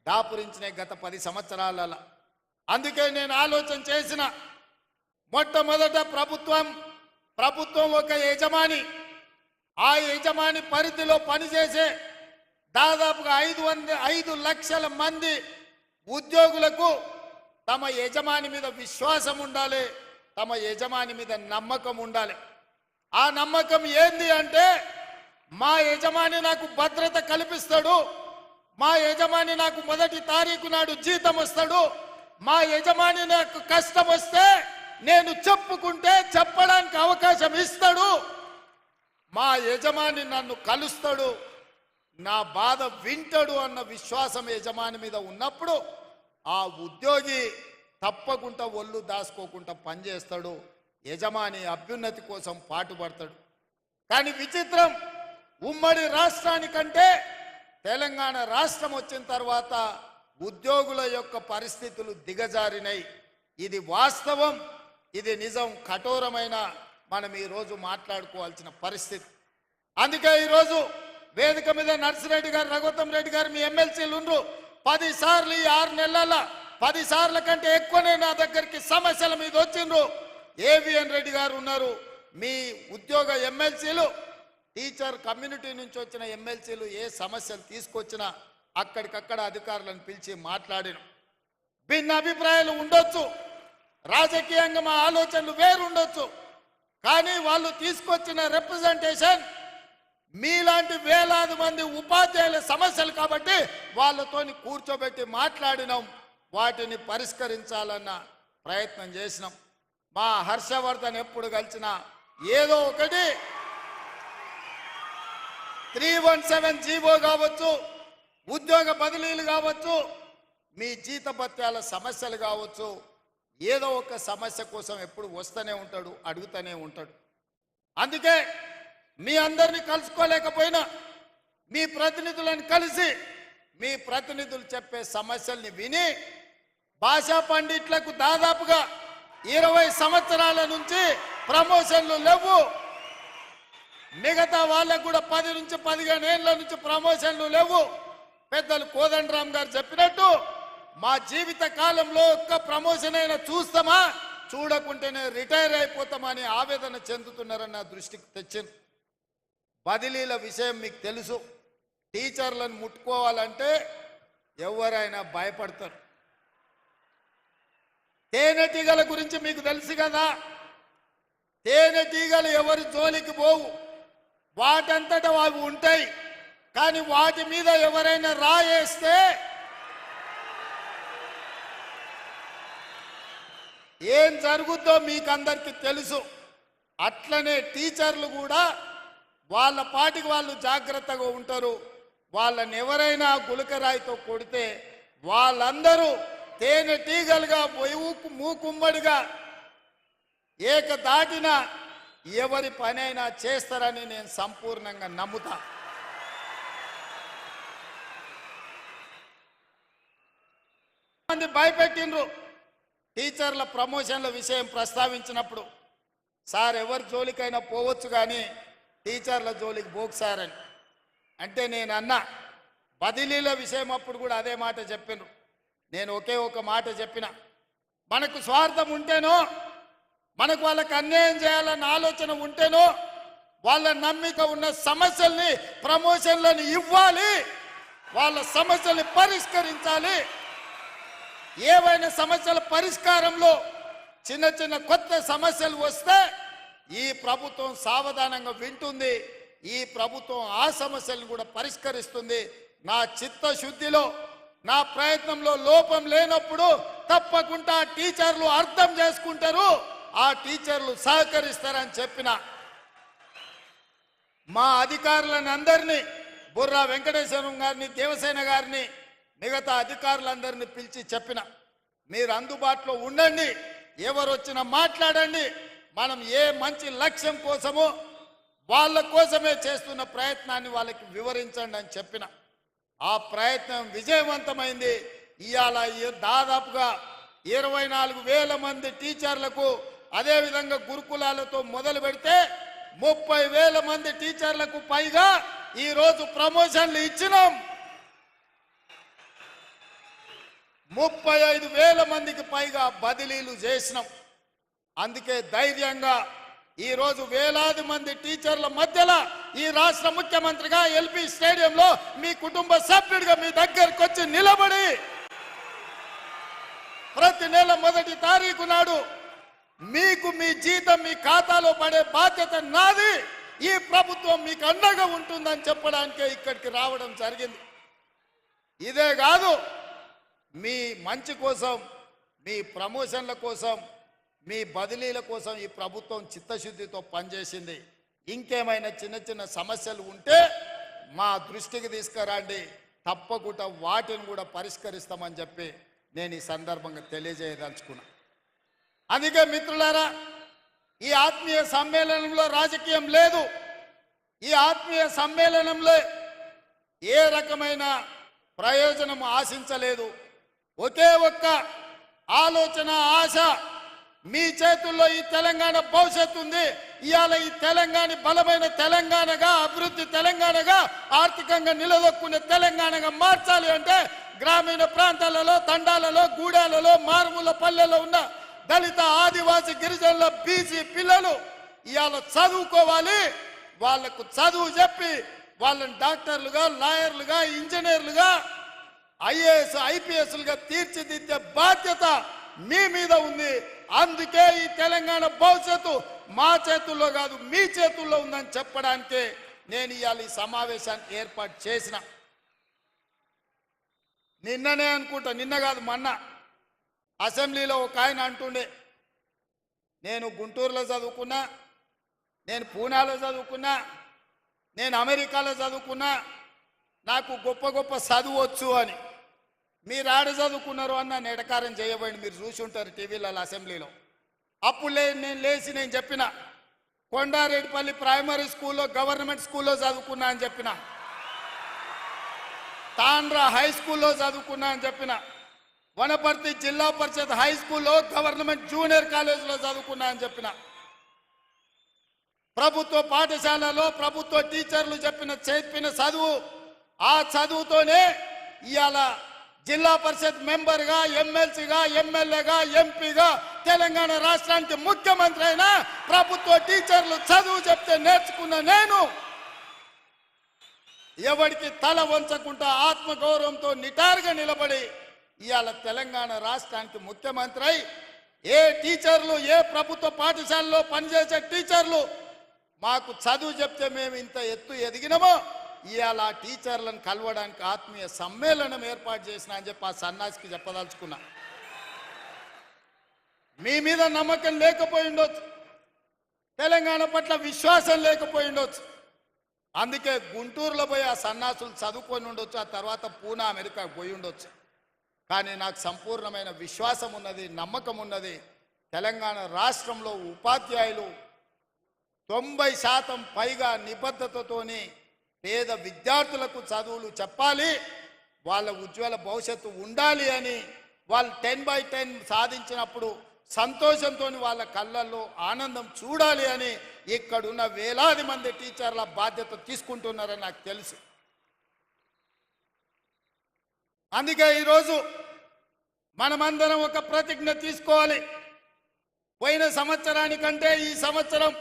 దాపురించినాయి గత 10 సంవత్సరాలలో. అందుకే నేను ఆలోచన చేసిన మొట్టమొదట ప్రభుత్వం ఒక యజమాని, ఆ యజమాని పరిధిలో పనిచేసే దాదాపుగా 5 లక్షల మంది ఉద్యోగులకు తమ యజమాని మీద విశ్వాసం ఉండాలి, తమ యజమాని మీద నమ్మకం ఉండాలి. ఆ నమ్మకం ఏంది అంటే మా యజమాని నాకు భద్రత కల్పిస్తాడు, మా యజమాని నాకు 1వ తారీఖు నాడు జీతం వస్తాడు, మా యజమాని నాకు కష్టం వస్తే నేను చెప్పుకుంటే చెప్పడానికి అవకాశం ఇస్తాడు, మా యజమాని నన్ను కలుస్తాడు, నా బాధ వింటాడు అన్న విశ్వాసం యజమాని మీద ఉన్నప్పుడు ఆ ఉద్యోగి తప్పకుండా ఒళ్ళు దాచుకోకుండా పనిచేస్తాడు, యజమాని అభ్యున్నతి కోసం పాటుపడతాడు. కానీ విచిత్రం, ఉమ్మడి రాష్ట్రానికంటే తెలంగాణ రాష్ట్రం వచ్చిన తర్వాత ఉద్యోగుల యొక్క పరిస్థితులు దిగజారినాయి. ఇది వాస్తవం, ఇది నిజం, కఠోరమైన మనం ఈరోజు మాట్లాడుకోవాల్సిన పరిస్థితి. అందుకే ఈరోజు వేదిక మీద నర్సిరెడ్డి గారు, రఘుత్తం రెడ్డి గారు మీ ఎమ్మెల్సీలు ఉండ్రు. 10 సార్లు ఈ 6 నెలల 10 సార్ల కంటే ఎక్కువనే నా దగ్గరికి సమస్యల మీద వచ్చిండ్రు. ఏవిఎన్ రెడ్డి గారు ఉన్నారు. మీ ఉద్యోగ ఎమ్మెల్సీలు, టీచర్ కమ్యూనిటీ నుంచి వచ్చిన ఎమ్మెల్సీలు ఏ సమస్యలు తీసుకొచ్చినా అక్కడికక్కడ అధికారులను పిలిచి మాట్లాడిన. భిన్న అభిప్రాయాలు ఉండొచ్చు, రాజకీయంగా మా ఆలోచనలు వేరు ఉండొచ్చు, కానీ వాళ్ళు తీసుకొచ్చిన రిప్రజెంటేషన్ మీలాంటి వేలాది మంది ఉపాధ్యాయుల సమస్యలు కాబట్టి వాళ్ళతోని కూర్చోబెట్టి మాట్లాడినాం, వాటిని పరిష్కరించాలన్న ప్రయత్నం చేసినాం. మా హర్షవర్ధన్ ఎప్పుడు కలిసినా ఏదో ఒకటి 317 జీవో కావచ్చు, ఉద్యోగ బదిలీలు కావచ్చు, మీ జీతభత్యాల సమస్యలు కావచ్చు, ఏదో ఒక సమస్య కోసం ఎప్పుడు వస్తూనే ఉంటాడు, అడుగుతూనే ఉంటాడు. అందుకే మీ అందరినీ కలుసుకోలేకపోయినా మీ ప్రతినిధులను కలిసి మీ ప్రతినిధులు చెప్పే సమస్యల్ని విని భాషా పండిట్లకు దాదాపుగా 20 సంవత్సరాల నుంచి ప్రమోషన్లు లేవు, మిగతా వాళ్ళకు కూడా 10 నుంచి 15 ఏళ్ల నుంచి ప్రమోషన్లు లేవు. పెద్దలు కోదండరామ్ గారు చెప్పినట్టు మా జీవిత కాలంలో ఒక్క ప్రమోషన్ అయినా చూస్తామా, చూడకుంటేనే రిటైర్ అయిపోతామని ఆవేదన చెందుతున్నారని నా దృష్టికి తెచ్చింది. బదిలీల విషయం మీకు తెలుసు, టీచర్లను ముట్టుకోవాలంటే ఎవరైనా భయపడతారు. తేనెటీగల గురించి మీకు తెలుసు కదా, తేనెటీగలు ఎవరి జోలికి పోవు, వాటంతటా అవి ఉంటాయి. కానీ వాటి మీద ఎవరైనా రాయేస్తే ఏం జరుగుద్దో మీకు అందరికీ తెలుసు. అట్లనే టీచర్లు కూడా వాళ్ళ పాటికి వాళ్ళు జాగ్రత్తగా ఉంటారు. వాళ్ళని ఎవరైనా గులకరాయితో కొడితే వాళ్ళందరూ తేనెటీగలుగా మూకుమ్మడిగా ఏకదాటిన ఎవరి పనైనా చేస్తారని నేను సంపూర్ణంగా నమ్ముతా. మంది భయపెట్టిండ్రు టీచర్ల ప్రమోషన్ల విషయం ప్రస్తావించినప్పుడు. సార్ ఎవరి జోలికైనా పోవచ్చు కానీ టీచర్ల జోలికి పోకు సార్ అని అంటే నేను అన్నా. బదిలీల విషయం అప్పుడు కూడా అదే మాట చెప్పినారు. నేను ఒకే ఒక మాట చెప్పిన, మనకు స్వార్థం ఉంటేనో, మనకు వాళ్ళకి అన్యాయం చేయాలన్న ఆలోచన ఉంటేనో, వాళ్ళ నమ్మిక ఉన్న సమస్యల్ని ప్రమోషన్లను ఇవ్వాలి, వాళ్ళ సమస్యల్ని పరిష్కరించాలి. ఏవైనా సమస్యల పరిష్కారంలో చిన్న చిన్న కొత్త సమస్యలు వస్తే ఈ ప్రభుత్వం సావధానంగా వింటుంది, ఈ ప్రభుత్వం ఆ సమస్యలను కూడా పరిష్కరిస్తుంది. నా చిత్తశుద్ధిలో నా ప్రయత్నంలో లోపం లేనప్పుడు తప్పకుండా టీచర్లు అర్థం చేసుకుంటారు, ఆ టీచర్లు సహకరిస్తారని చెప్పిన మా అధికారులను అందరినీ బుర్రా వెంకటేశ్వరం గారిని, దేవసేన గారిని, మిగతా అధికారులందరినీ పిలిచి చెప్పిన మీరు అందుబాటులో ఉండండి, ఎవరు వచ్చినా మాట్లాడండి, మనం ఏ మంచి లక్ష్యం కోసమో వాళ్ళ కోసమే చేస్తున్న ప్రయత్నాన్ని వాళ్ళకి వివరించండి అని చెప్పిన ఆ ప్రయత్నం విజయవంతమైంది. ఇవాళ దాదాపుగా 24,000 మంది టీచర్లకు, అదేవిధంగా గురుకులాలతో మొదలు పెడితే 30,000 మంది టీచర్లకు పైగా ఈరోజు ప్రమోషన్లు ఇచ్చినాం. 35,000 మందికి పైగా బదిలీలు చేసినాం. అందుకే ధైర్యంగా ఈరోజు వేలాది మంది టీచర్ల మధ్యలో ఈ రాష్ట్ర ముఖ్యమంత్రిగా ఎల్బీ స్టేడియంలో మీ కుటుంబ సభ్యుడిగా మీ దగ్గరకు వచ్చి నిలబడి ప్రతి నెల 1వ తారీఖు నాడు మీకు మీ జీతం మీ ఖాతాలో పడే బాధ్యత నాది, ఈ ప్రభుత్వం మీకు అండగా ఉంటుందని చెప్పడానికే ఇక్కడికి రావడం జరిగింది. ఇదే కాదు, మీ మంచి కోసం, మీ ప్రమోషన్ల కోసం, మీ బదిలీల కోసం ఈ ప్రభుత్వం చిత్తశుద్ధితో పనిచేసింది. ఇంకేమైనా చిన్న చిన్న సమస్యలు ఉంటే మా దృష్టికి తీసుకురండి, తప్పకుండా వాటిని కూడా పరిష్కరిస్తామని చెప్పి నేను ఈ సందర్భంగా తెలియజేయదలుచుకున్నా. అందుకే మిత్రులారా, ఈ ఆత్మీయ సమ్మేళనంలో రాజకీయం లేదు. ఈ ఆత్మీయ సమ్మేళనంలో ఏ రకమైన ప్రయోజనం ఆశించలేదు. ఒకే ఒక్క ఆలోచన, ఆశ, మీ చేతుల్లో ఈ తెలంగాణ భవిష్యత్తు ఉంది. ఇవాళ ఈ తెలంగాణ బలమైన తెలంగాణగా, అభివృద్ధి తెలంగాణగా, ఆర్థికంగా నిలదొక్కునే తెలంగాణగా మార్చాలి అంటే గ్రామీణ ప్రాంతాలలో, తండాలలో, గూడాలలో, మారుమూల పల్లెల్లో ఉన్న దళిత, ఆదివాసీ, గిరిజనుల, బీసీ పిల్లలు ఇవాళ చదువుకోవాలి. వాళ్లకు చదువు చెప్పి వాళ్ళని డాక్టర్లుగా, లాయర్లుగా, ఇంజనీర్లుగా, ఐఏఎస్, ఐపీఎస్లుగా తీర్చిదిద్దే బాధ్యత మీ మీద ఉంది. అందుకే ఈ తెలంగాణ భవిష్యత్తు మా చేతుల్లో కాదు, మీ చేతుల్లో ఉందని చెప్పడానికే నేను ఇవాళ ఈ సమావేశాన్ని ఏర్పాటు చేసిన. నిన్ననే అనుకుంటా, నిన్న కాదు మొన్న అసెంబ్లీలో ఒక ఆయన అంటుండే, నేను గుంటూరులో చదువుకున్నా, నేను పూనాలో చదువుకున్నా, నేను అమెరికాలో చదువుకున్నా, నాకు గొప్ప గొప్ప చదువు వచ్చు అని. మీరు ఆడ చదువుకున్నారు అన్న నెడకారం చేయబడి మీరు చూసి ఉంటారు టీవీలలో, అసెంబ్లీలో. అప్పుడు నేను లేచి నేను చెప్పిన, కొండారెడ్డిపల్లి ప్రైమరీ స్కూల్లో, గవర్నమెంట్ స్కూల్లో చదువుకున్నా అని చెప్పిన, తాండ్రా హై స్కూల్లో చదువుకున్నా అని చెప్పిన, వనపర్తి జిల్లా పరిషత్ హై స్కూల్లో, గవర్నమెంట్ జూనియర్ కాలేజీలో చదువుకున్నా అని చెప్పిన, ప్రభుత్వ పాఠశాలలో ప్రభుత్వ టీచర్లు చెప్పిన చదువు, ఆ చదువుతోనే ఇవాళ జిల్లా పరిషత్ మెంబర్గా, ఎమ్మెల్సీగా, ఎమ్మెల్యేగా, ఎంపీగా తెలంగాణ రాష్ట్రానికి ముఖ్యమంత్రి అయినా ప్రభుత్వ టీచర్లు చదువు చెప్తే నేర్చుకున్న నేను ఎవరికి తల వంచకుండా ఆత్మగౌరవంతో నిటారుగా నిలబడి ఇవాళ తెలంగాణ రాష్ట్రానికి ముఖ్యమంత్రి అయి ఏ టీచర్లు, ఏ ప్రభుత్వ పాఠశాలలో పనిచేసే టీచర్లు మాకు చదువు చెప్తే మేము ఇంత ఎత్తు ఎదిగినామో ఇవాళ ఆ టీచర్లను కలవడానికి ఆత్మీయ సమ్మేళనం ఏర్పాటు చేసిన అని చెప్పి ఆ సన్నాసికి చెప్పదలుచుకున్నా. మీ మీద నమ్మకం లేకపోయి ఉండొచ్చు, తెలంగాణ పట్ల విశ్వాసం లేకపోయి ఉండొచ్చు, అందుకే గుంటూరులో పోయి ఆ సన్నాసులు చదువుకొని ఉండొచ్చు, ఆ తర్వాత పూనా, అమెరికా పోయి ఉండొచ్చు. కానీ నాకు సంపూర్ణమైన విశ్వాసం ఉన్నది, నమ్మకం ఉన్నది. తెలంగాణ రాష్ట్రంలో ఉపాధ్యాయులు 90% పైగా నిబద్ధతతోని పేద విద్యార్థులకు చదువులు చెప్పాలి, వాళ్ళ ఉజ్వల భవిష్యత్తు ఉండాలి అని వాళ్ళు 10/10 సాధించినప్పుడు సంతోషంతో వాళ్ళ కళ్ళల్లో ఆనందం చూడాలి అని ఇక్కడున్న వేలాది మంది టీచర్ల బాధ్యత తీసుకుంటున్నారని నాకు తెలుసు. అందుకే ఈరోజు మనమందరం ఒక ప్రతిజ్ఞ తీసుకోవాలి. పోయిన సంవత్సరానికంటే ఈ సంవత్సరం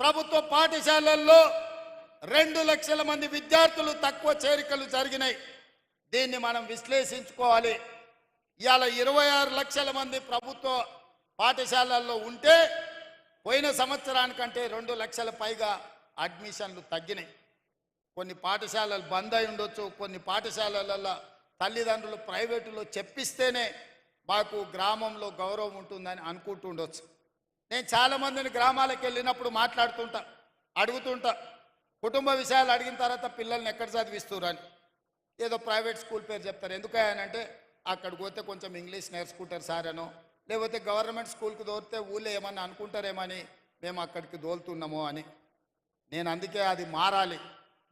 ప్రభుత్వ పాఠశాలల్లో 2 లక్షల మంది విద్యార్థులు తక్కువ చేరికలు జరిగినాయి. దీన్ని మనం విశ్లేషించుకోవాలి. ఇవాళ 26 లక్షల మంది ప్రభుత్వ పాఠశాలల్లో ఉంటే పోయిన సంవత్సరానికంటే 2 లక్షల పైగా అడ్మిషన్లు తగ్గినాయి. కొన్ని పాఠశాలలు బంద్ అయి ఉండొచ్చు, కొన్ని పాఠశాలలలో తల్లిదండ్రులు ప్రైవేటులో చెప్పిస్తేనే మాకు గ్రామంలో గౌరవం ఉంటుందని అనుకుంటుండొచ్చు. నేను చాలామందిని గ్రామాలకు వెళ్ళినప్పుడు మాట్లాడుతుంటా, అడుగుతుంటా, కుటుంబ విషయాలు అడిగిన తర్వాత పిల్లల్ని ఎక్కడ చదివిస్తురని ఏదో ప్రైవేట్ స్కూల్ పేరు చెప్తారు. ఎందుకనంటే అక్కడికి పోతే కొంచెం ఇంగ్లీష్ నేర్చుకుంటారు సార్ అనో, లేకపోతే గవర్నమెంట్ స్కూల్కి దోరితే ఊళ్ళో ఏమన్నా అనుకుంటారేమని మేము అక్కడికి దోలుతున్నాము అని. నేను అందుకే అది మారాలి,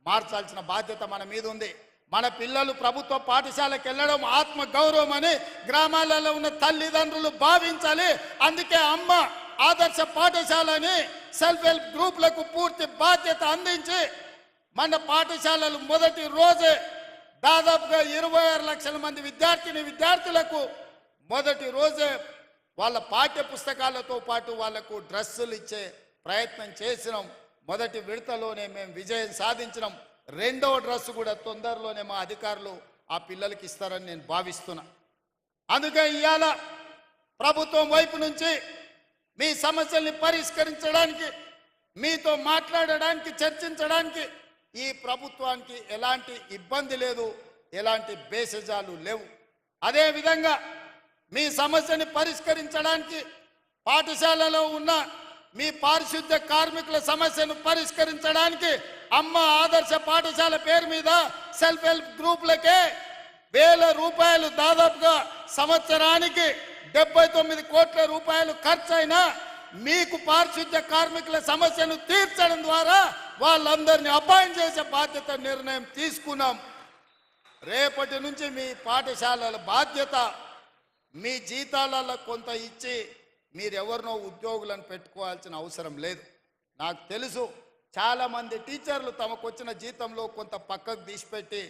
మార్చాల్సిన బాధ్యత మన మీద ఉంది. మన పిల్లలు ప్రభుత్వ పాఠశాలకు వెళ్ళడం ఆత్మ గౌరవం అని గ్రామాలలో ఉన్న తల్లిదండ్రులు భావించాలి. అందుకే అమ్మ ఆదర్శ పాఠశాలని సెల్ఫ్ హెల్ప్ గ్రూపులకు పూర్తి బాధ్యత అందించి మన పాఠశాలలు మొదటి రోజే దాదాపుగా 26 లక్షల మంది విద్యార్థులకు మొదటి రోజే వాళ్ళ పాఠ్య పుస్తకాలతో పాటు వాళ్లకు డ్రెస్సులు ఇచ్చే ప్రయత్నం చేసినాం. మొదటి విడతలోనే మేము విజయం సాధించినాం. రెండవ డ్రెస్ కూడా తొందరలోనే మా అధికారులు ఆ పిల్లలకి ఇస్తారని నేను భావిస్తున్నా. అందుకే ఇవాళ ప్రభుత్వం వైపు నుంచి మీ సమస్యల్ని పరిష్కరించడానికి, మీతో మాట్లాడడానికి, చర్చించడానికి ఈ ప్రభుత్వానికి ఎలాంటి ఇబ్బంది లేదు, ఎలాంటి బేసజాలు లేవు. అదేవిధంగా మీ సమస్యని పరిష్కరించడానికి పాఠశాలలో ఉన్న మీ పారిశుద్ధ్య కార్మికుల సమస్యను పరిష్కరించడానికి అమ్మ ఆదర్శ పాఠశాల పేరు మీద సెల్ఫ్ హెల్ప్ గ్రూపులకే 1000 రూపాయలు, దాదాపుగా సంవత్సరానికి 79 కోట్ల రూపాయలు ఖర్చయినా మీకు పారిశుద్ధ్య కార్మికుల సమస్యను తీర్చడం ద్వారా వాళ్ళందరినీ అపాయింట్ చేసే బాధ్యత నిర్ణయం తీసుకున్నాం. రేపటి నుంచి మీ పాఠశాలల బాధ్యత మీ జీతాలలో కొంత ఇచ్చి మీరెవరినో ఉద్యోగులను పెట్టుకోవాల్సిన అవసరం లేదు. నాకు తెలుసు చాలామంది టీచర్లు తమకు వచ్చిన జీతంలో కొంత పక్కకు తీసిపెట్టి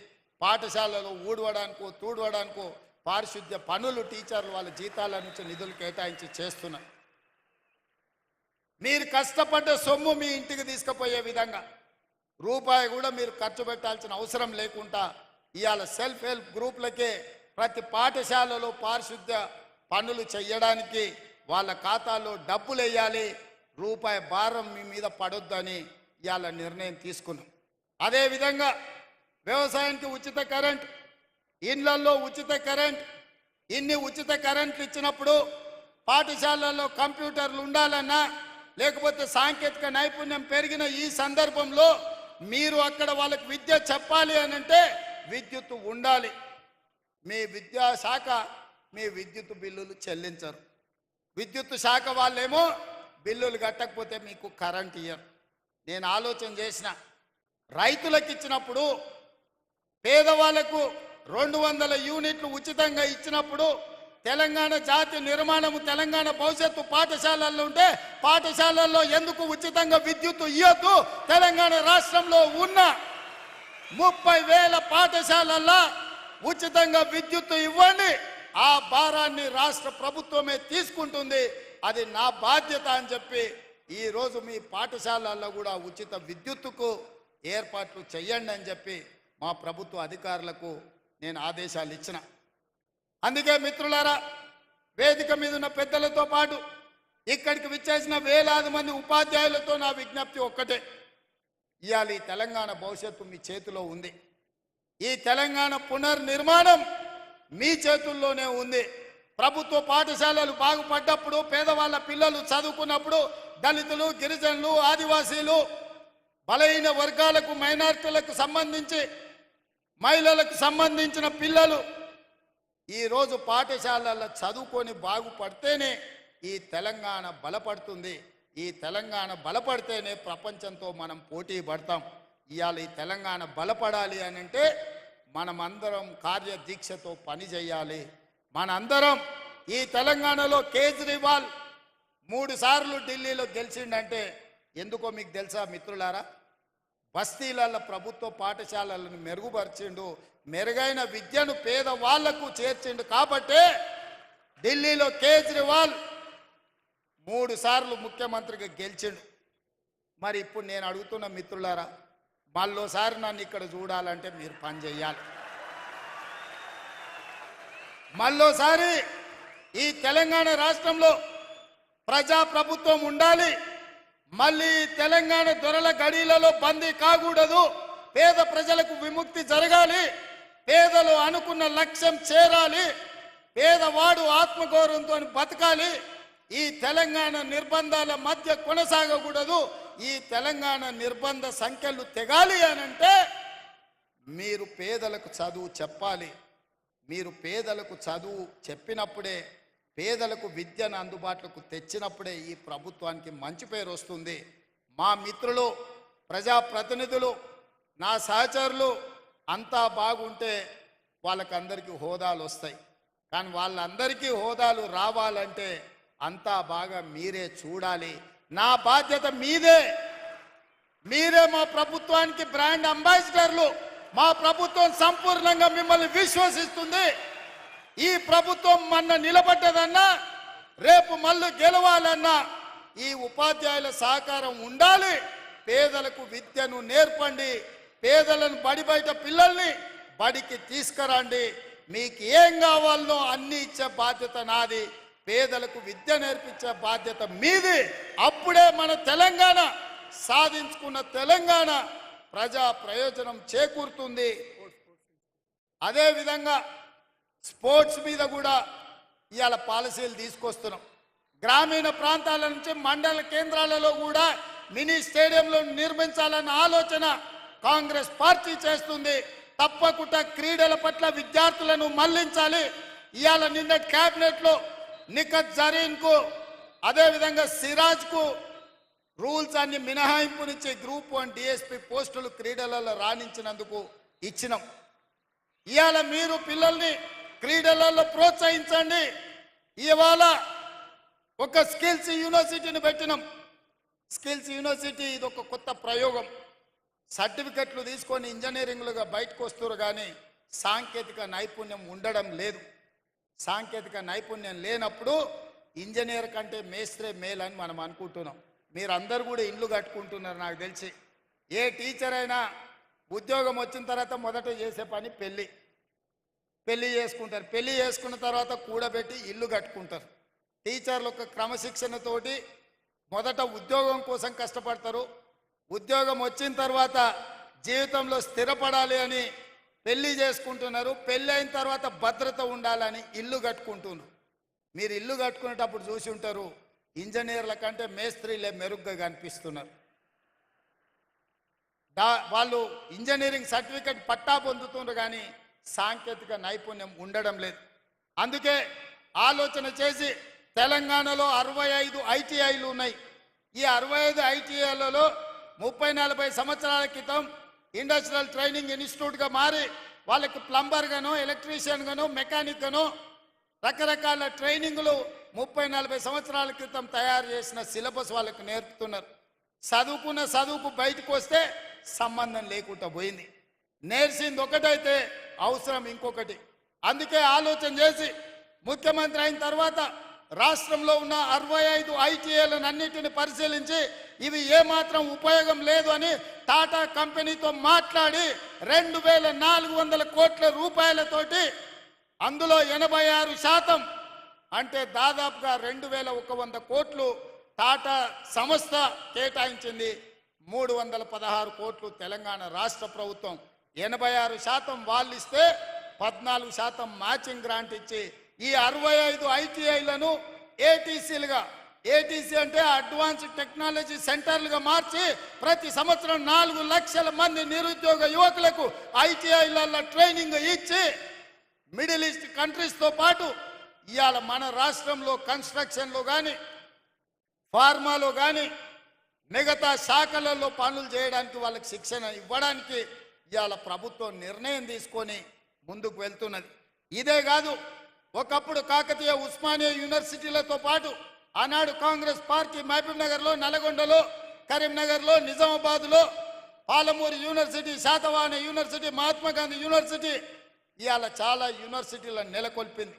పాఠశాలలో ఊడవడానికో తూడవడానికో పారిశుద్ధ్య పనులు టీచర్లు వాళ్ళ జీతాల నుంచి నిధులు కేటాయించి చేస్తున్నారు. మీరు కష్టపడ్డ సొమ్ము మీ ఇంటికి తీసుకుపోయే విధంగా రూపాయి కూడా మీరు ఖర్చు పెట్టాల్సిన అవసరం లేకుండా ఇవాళ సెల్ఫ్ హెల్ప్ గ్రూపులకే ప్రతి పాఠశాలలో పారిశుద్ధ్య పనులు చేయడానికి వాళ్ళ ఖాతాలో డబ్బులు వేయాలి, రూపాయి భారం మీ మీద పడొద్దని ఇవాళ నిర్ణయం తీసుకున్నాం. అదేవిధంగా వ్యవసాయానికి ఉచిత కరెంట్, ఇళ్లలో ఉచిత కరెంట్, ఇన్ని ఉచిత కరెంట్లు ఇచ్చినప్పుడు పాఠశాలల్లో కంప్యూటర్లు ఉండాలన్నా, లేకపోతే సాంకేతిక నైపుణ్యం పెరిగిన ఈ సందర్భంలో మీరు అక్కడ వాళ్ళకి విద్య చెప్పాలి అని అంటే విద్యుత్ ఉండాలి. మీ విద్యాశాఖ మీ విద్యుత్ బిల్లులు చెల్లించరు. విద్యుత్ శాఖ వాళ్ళేమో బిల్లులు కట్టకపోతే మీకు కరెంట్ ఇయ్యరు. నేను ఆలోచన చేసిన, రైతులకు ఇచ్చినప్పుడు, పేదవాళ్లకు 200 యూనిట్లు ఉచితంగా ఇచ్చినప్పుడు తెలంగాణ జాతి నిర్మాణము, తెలంగాణ భవిష్యత్తు పాఠశాలల్లో ఉంటే పాఠశాలల్లో ఎందుకు ఉచితంగా విద్యుత్ ఇవ్వద్దు? తెలంగాణ రాష్ట్రంలో ఉన్న 30,000 పాఠశాలల్లో ఉచితంగా విద్యుత్ ఇవ్వండి. ఆ భారాన్ని రాష్ట్ర ప్రభుత్వమే తీసుకుంటుంది. అది నా బాధ్యత అని చెప్పి ఈరోజు మీ పాఠశాలల్లో కూడా ఉచిత విద్యుత్తుకు ఏర్పాట్లు చేయండి అని చెప్పి మా ప్రభుత్వ అధికారులకు నేను ఆదేశాలు ఇచ్చిన. అందుకే మిత్రులారా, వేదిక మీద ఉన్న పెద్దలతో పాటు ఇక్కడికి విచ్చేసిన వేలాది మంది ఉపాధ్యాయులతో నా విజ్ఞప్తి ఒక్కటే, ఇవాళ ఈ తెలంగాణ భవిష్యత్తు మీ చేతిలో ఉంది. ఈ తెలంగాణ పునర్నిర్మాణం మీ చేతుల్లోనే ఉంది. ప్రభుత్వ పాఠశాలలు బాగుపడ్డప్పుడు, పేదవాళ్ళ పిల్లలు చదువుకున్నప్పుడు, దళితులు, గిరిజనులు, ఆదివాసీలు, బలహీన వర్గాలకు, మైనారిటీలకు సంబంధించి, మహిళలకు సంబంధించిన పిల్లలు ఈరోజు పాఠశాలల్లో చదువుకొని బాగుపడితేనే ఈ తెలంగాణ బలపడుతుంది. ఈ తెలంగాణ బలపడితేనే ప్రపంచంతో మనం పోటీ పడతాం. ఇవాళ ఈ తెలంగాణ బలపడాలి అని అంటే మనమందరం కార్యదీక్షతో పని చేయాలి. మనందరం ఈ తెలంగాణలో కేజ్రీవాల్ 3 సార్లు ఢిల్లీలో గెలిచిండంటే ఎందుకో మీకు తెలుసా మిత్రులారా? బస్తీలలో ప్రభుత్వ పాఠశాలలను మెరుగుపరిచిండు, మెరుగైన విద్యను పేదవాళ్లకు చేర్చిండు. కాబట్టే ఢిల్లీలో కేజ్రీవాల్ 3 సార్లు ముఖ్యమంత్రిగా గెలిచిండు. మరి ఇప్పుడు నేను అడుగుతున్న మిత్రులారా, మళ్ళోసారి నన్ను ఇక్కడ చూడాలంటే మీరు పని చేయాలి. మళ్ళోసారి ఈ తెలంగాణ రాష్ట్రంలో ప్రజాప్రభుత్వం ఉండాలి. మళ్ళీ తెలంగాణ దొరల గడిలలో బందీ కాకూడదు. పేద ప్రజలకు విముక్తి జరగాలి, పేదలు అనుకున్న లక్ష్యం చేరాలి, పేదవాడు ఆత్మగౌరవంతో బతకాలి, ఈ తెలంగాణ నిర్బంధాల మధ్య కొనసాగకూడదు, ఈ తెలంగాణ నిర్బంధ సంఖ్యలు తెగాలి అనంటే మీరు పేదలకు చదువు చెప్పాలి. మీరు పేదలకు చదువు చెప్పినప్పుడే, పేదలకు విద్యను అందుబాటులోకి తెచ్చినప్పుడే ఈ ప్రభుత్వానికి మంచి పేరు వస్తుంది. మా మిత్రులు, ప్రజాప్రతినిధులు, నా సహచరులు అంతా బాగుంటే వాళ్ళకందరికీ హోదాలు వస్తాయి. కానీ వాళ్ళందరికీ హోదాలు రావాలంటే అంతా బాగా మీరే చూడాలి. నా బాధ్యత మీదే. మీరే మా ప్రభుత్వానికి బ్రాండ్ అంబాసిడర్లు. మా ప్రభుత్వం సంపూర్ణంగా మిమ్మల్ని విశ్వసిస్తుంది. ఈ ప్రభుత్వం మొన్న నిలబడ్డదన్నా, రేపు మళ్ళీ గెలవాలన్నా ఈ ఉపాధ్యాయుల సహకారం ఉండాలి. పేదలకు విద్యను నేర్పండి, పేదలను బడి బయట పిల్లల్ని బడికి తీసుకురండి. మీకు ఏం కావాలనో అన్ని ఇచ్చే బాధ్యత నాది. పేదలకు విద్య నేర్పించే బాధ్యత మీది. అప్పుడే మన తెలంగాణ సాధించుకున్న తెలంగాణ ప్రజా ప్రయోజనం చేకూరుతుంది. అదేవిధంగా స్పోర్ట్స్ మీద కూడా ఇవాళ పాలసీలు తీసుకొస్తున్నాం. గ్రామీణ ప్రాంతాల నుంచి మండల కేంద్రాలలో కూడా మినీ స్టేడియంలు నిర్మించాలన్న ఆలోచన కాంగ్రెస్ పార్టీ చేస్తుంది. తప్పకుండా క్రీడల పట్ల విద్యార్థులను మళ్లించాలి. ఇవాళ నిన్న కేబినెట్ లో నిఖత్ జరీన్ కు, అదేవిధంగా సిరాజ్ కు రూల్స్ అన్ని మినహాయింపునిచ్చి గ్రూప్ 1 డిఎస్పీ పోస్టులు క్రీడలలో రాణించినందుకు ఇచ్చినాం. ఇవాళ మీరు పిల్లల్ని క్రీడలలో ప్రోత్సహించండి. ఇవాళ ఒక స్కిల్స్ యూనివర్సిటీని పెట్టినాం. స్కిల్స్ యూనివర్సిటీ ఇది ఒక కొత్త ప్రయోగం. సర్టిఫికెట్లు తీసుకొని ఇంజనీరింగ్లుగా బయటకు వస్తారు, కానీ సాంకేతిక నైపుణ్యం ఉండడం లేదు. సాంకేతిక నైపుణ్యం లేనప్పుడు ఇంజనీర్ కంటే మేస్త్రే మేలని మనం అనుకుంటున్నాం. మీరందరూ కూడా ఇల్లు కట్టుకుంటున్నారు. నాకు తెలిసి ఏ టీచర్ అయినా ఉద్యోగం వచ్చిన తర్వాత మొదట చేసే పని పెళ్లి చేసుకుంటారు. పెళ్లి చేసుకున్న తర్వాత కూడబెట్టి ఇల్లు కట్టుకుంటారు. టీచర్లు ఒక క్రమశిక్షణతోటి మొదట ఉద్యోగం కోసం కష్టపడతారు. ఉద్యోగం వచ్చిన తర్వాత జీవితంలో స్థిరపడాలి అని పెళ్లి చేసుకుంటున్నారు. పెళ్ళి అయిన తర్వాత భద్రత ఉండాలని ఇల్లు కట్టుకుంటున్నారు. మీరు ఇల్లు కట్టుకునేటప్పుడు చూసి ఉంటారు, ఇంజనీర్ల కంటే మేస్త్రీలే మెరుగ్గా కనిపిస్తున్నారు. వాళ్ళు ఇంజనీరింగ్ సర్టిఫికెట్ పట్టా పొందుతున్నారు, కానీ సాంకేతిక నైపుణ్యం ఉండడం లేదు. అందుకే ఆలోచన చేసి తెలంగాణలో 65 ఐటీఐలు ఉన్నాయి. ఈ 65 ఐటీఐలలో 30-40 సంవత్సరాల క్రితం ఇండస్ట్రియల్ ట్రైనింగ్ ఇన్స్టిట్యూట్గా మారి వాళ్ళకి ప్లంబర్ గాను, ఎలక్ట్రీషియన్ గాను, మెకానిక్ గాను రకరకాల ట్రైనింగ్లు 30-40 సంవత్సరాల క్రితం తయారు చేసిన సిలబస్ వాళ్ళకి నేర్పుతున్నారు. చదువుకున్న చదువుకు బయటకు వస్తే సంబంధం లేకుండా పోయింది. నేర్చింది ఒకటైతే అవసరం ఇంకొకటి. అందుకే ఆలోచన చేసి ముఖ్యమంత్రి అయిన తర్వాత రాష్ట్రంలో ఉన్న 65 ఐటీఐలను అన్నిటిని పరిశీలించి ఇవి ఏమాత్రం ఉపయోగం లేదు అని టాటా కంపెనీతో మాట్లాడి 2400 కోట్ల రూపాయలతోటి అందులో 86% అంటే దాదాపుగా 2100 కోట్లు టాటా సంస్థ కేటాయించింది. 316 కోట్లు తెలంగాణ రాష్ట్ర ప్రభుత్వం, 86% వాళ్ళు ఇస్తే 14% మ్యాచింగ్ గ్రాంట్ ఇచ్చి ఈ 65 ఐటీఐలను ఏటీసీలుగా, ఏటీసీ అంటే అడ్వాన్స్డ్ టెక్నాలజీ సెంటర్లుగా మార్చి ప్రతి సంవత్సరం 4 లక్షల మంది నిరుద్యోగ యువకులకు ఐటీఐలలో ట్రైనింగ్ ఇచ్చి మిడిల్ ఈస్ట్ కంట్రీస్తో పాటు ఇవాళ మన రాష్ట్రంలో కన్స్ట్రక్షన్లో కానీ, ఫార్మాలో కానీ, మిగతా శాఖలలో పనులు చేయడానికి వాళ్ళకి శిక్షణ ఇవ్వడానికి ఇవాళ ప్రభుత్వం నిర్ణయం తీసుకొని ముందుకు వెళ్తున్నది. ఇదే కాదు, ఒకప్పుడు కాకతీయ ఉస్మానియా యూనివర్సిటీలతో పాటు ఆనాడు కాంగ్రెస్ పార్టీ మహబూబ్ నగర్లో, నల్గొండలో, కరీంనగర్లో, నిజామాబాద్లో, Palamuru university, Satavahana university, Mahatma Gandhi university ఇవాళ చాలా యూనివర్సిటీలను నెలకొల్పింది.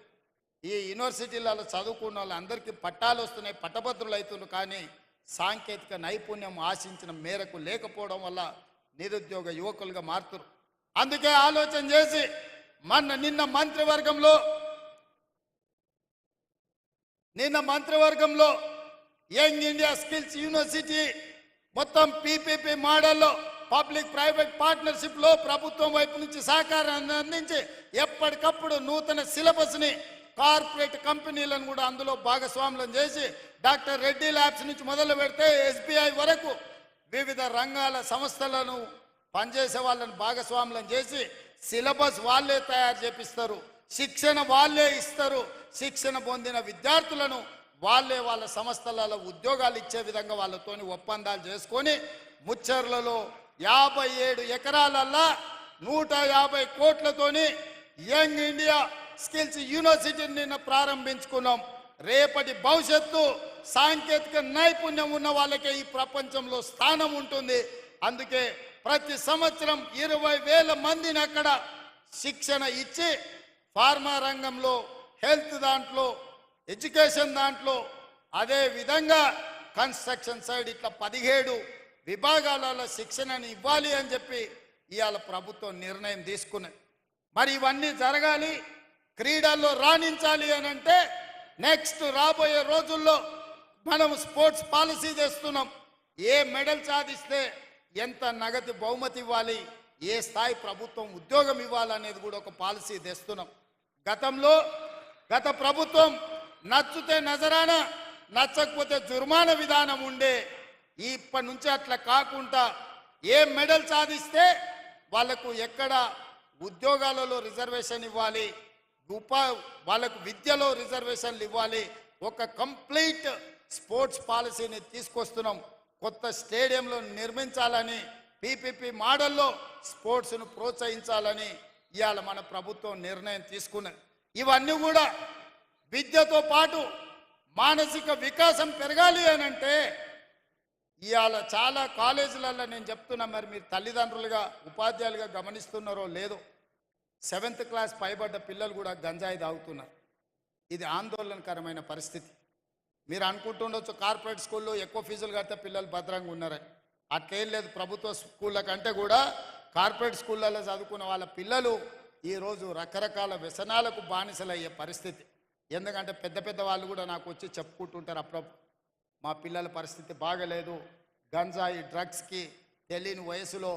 ఈ యూనివర్సిటీలలో చదువుకున్న వాళ్ళందరికీ పట్టాలు వస్తున్నాయి, పట్టభద్రులు అవుతున్నారు. కానీ సాంకేతిక నైపుణ్యం ఆశించిన మేరకు లేకపోవడం వల్ల నిరుద్యోగ యువకులుగా మారుతున్నారు. అందుకే ఆలోచన చేసి నిన్న మంత్రివర్గంలో యంగ్ ఇండియా స్కిల్స్ యూనివర్సిటీ మొత్తం పీపీపీ మోడల్లో పబ్లిక్ ప్రైవేట్ పార్ట్నర్షిప్ లో ప్రభుత్వం వైపు నుంచి సహకారాన్ని అందించి ఎప్పటికప్పుడు నూతన సిలబస్ ని కార్పొరేట్ కంపెనీలను కూడా అందులో భాగస్వాములను చేసి డాక్టర్ రెడ్డి ల్యాబ్స్ నుంచి మొదలు పెడితే SBI వరకు వివిధ రంగాల సంస్థలను పనిచేసే వాళ్ళని భాగస్వాములను చేసి సిలబస్ వాళ్ళే తయారు చేపిస్తారు, శిక్షణ వాళ్ళే ఇస్తారు, శిక్షణ పొందిన విద్యార్థులను వాళ్ళే వాళ్ళ సంస్థలలో ఉద్యోగాలు ఇచ్చే విధంగా వాళ్ళతోని ఒప్పందాలు చేసుకొని ముచ్చర్లలో 57 ఎకరాలల్లా 150 కోట్లతోని యంగ్ ఇండియా స్కిల్స్ యూనివర్సిటీని నిన్న ప్రారంభించుకున్నాం. రేపటి భవిష్యత్తు సాంకేతిక నైపుణ్యం ఉన్న వాళ్ళకే ఈ ప్రపంచంలో స్థానం ఉంటుంది. అందుకే ప్రతి సంవత్సరం 20,000 మందిని అక్కడ శిక్షణ ఇచ్చి ఫార్మా రంగంలో, హెల్త్ దాంట్లో, ఎడ్యుకేషన్ దాంట్లో, అదే విధంగా కన్స్ట్రక్షన్ సైడ్ ఇట్లా 17 విభాగాలలో శిక్షణని ఇవ్వాలి అని చెప్పి ఇవాళ ప్రభుత్వం నిర్ణయం తీసుకున్నది. మరి ఇవన్నీ జరగాలి, క్రీడల్లో రాణించాలి అని అంటే నెక్స్ట్ రాబోయే రోజుల్లో మనం స్పోర్ట్స్ పాలసీ చేస్తున్నాం. ఏ మెడల్ సాధిస్తే ఎంత నగదు బహుమతి ఇవ్వాలి, ఏ స్థాయి ప్రభుత్వం ఉద్యోగం ఇవ్వాలనేది కూడా ఒక పాలసీ తెస్తున్నాం. గత ప్రభుత్వం నచ్చితే నజరానా, నచ్చకపోతే జుర్మానా విధానం ఉండే. ఇప్పటి నుంచి అట్లా కాకుండా ఏ మెడల్ సాధిస్తే వాళ్ళకు ఎక్కడ ఉద్యోగాలలో రిజర్వేషన్ ఇవ్వాలి, వాళ్ళకు విద్యలో రిజర్వేషన్లు ఇవ్వాలి. ఒక కంప్లీట్ స్పోర్ట్స్ పాలసీని తీసుకొస్తున్నాం. కొత్త స్టేడియంలో నిర్మించాలని, PPP మోడల్లో స్పోర్ట్స్ను ప్రోత్సహించాలని ఇవాళ మన ప్రభుత్వం నిర్ణయం తీసుకున్నది. ఇవన్నీ కూడా విద్యతో పాటు మానసిక వికాసం పెరగాలి అని అంటే ఇవాళ చాలా కాలేజీలలో నేను చెప్తున్నా, మరి మీరు తల్లిదండ్రులుగా ఉపాధ్యాయులుగా గమనిస్తున్నారో లేదో, 7th క్లాస్ పైబడ్డ పిల్లలు కూడా గంజాయి తాగుతున్నారు. ఇది ఆందోళనకరమైన పరిస్థితి. మీరు అనుకుంటుండొచ్చు కార్పొరేట్ స్కూల్లో ఎక్కువ ఫీజులు కడితే పిల్లలు భద్రంగా ఉన్నారని. అట్లేం లేదు. ప్రభుత్వ స్కూళ్ళ కంటే కూడా కార్పొరేట్ స్కూళ్ళలో చదువుకున్న వాళ్ళ పిల్లలు ఈరోజు రకరకాల వ్యసనాలకు బానిసలయ్యే పరిస్థితి. ఎందుకంటే పెద్ద పెద్ద వాళ్ళు కూడా నాకు వచ్చి చెప్పుకుంటుంటారు అప్పుడప్పుడు, మా పిల్లల పరిస్థితి బాగలేదు, గంజాయి డ్రగ్స్కి తెలియని వయసులో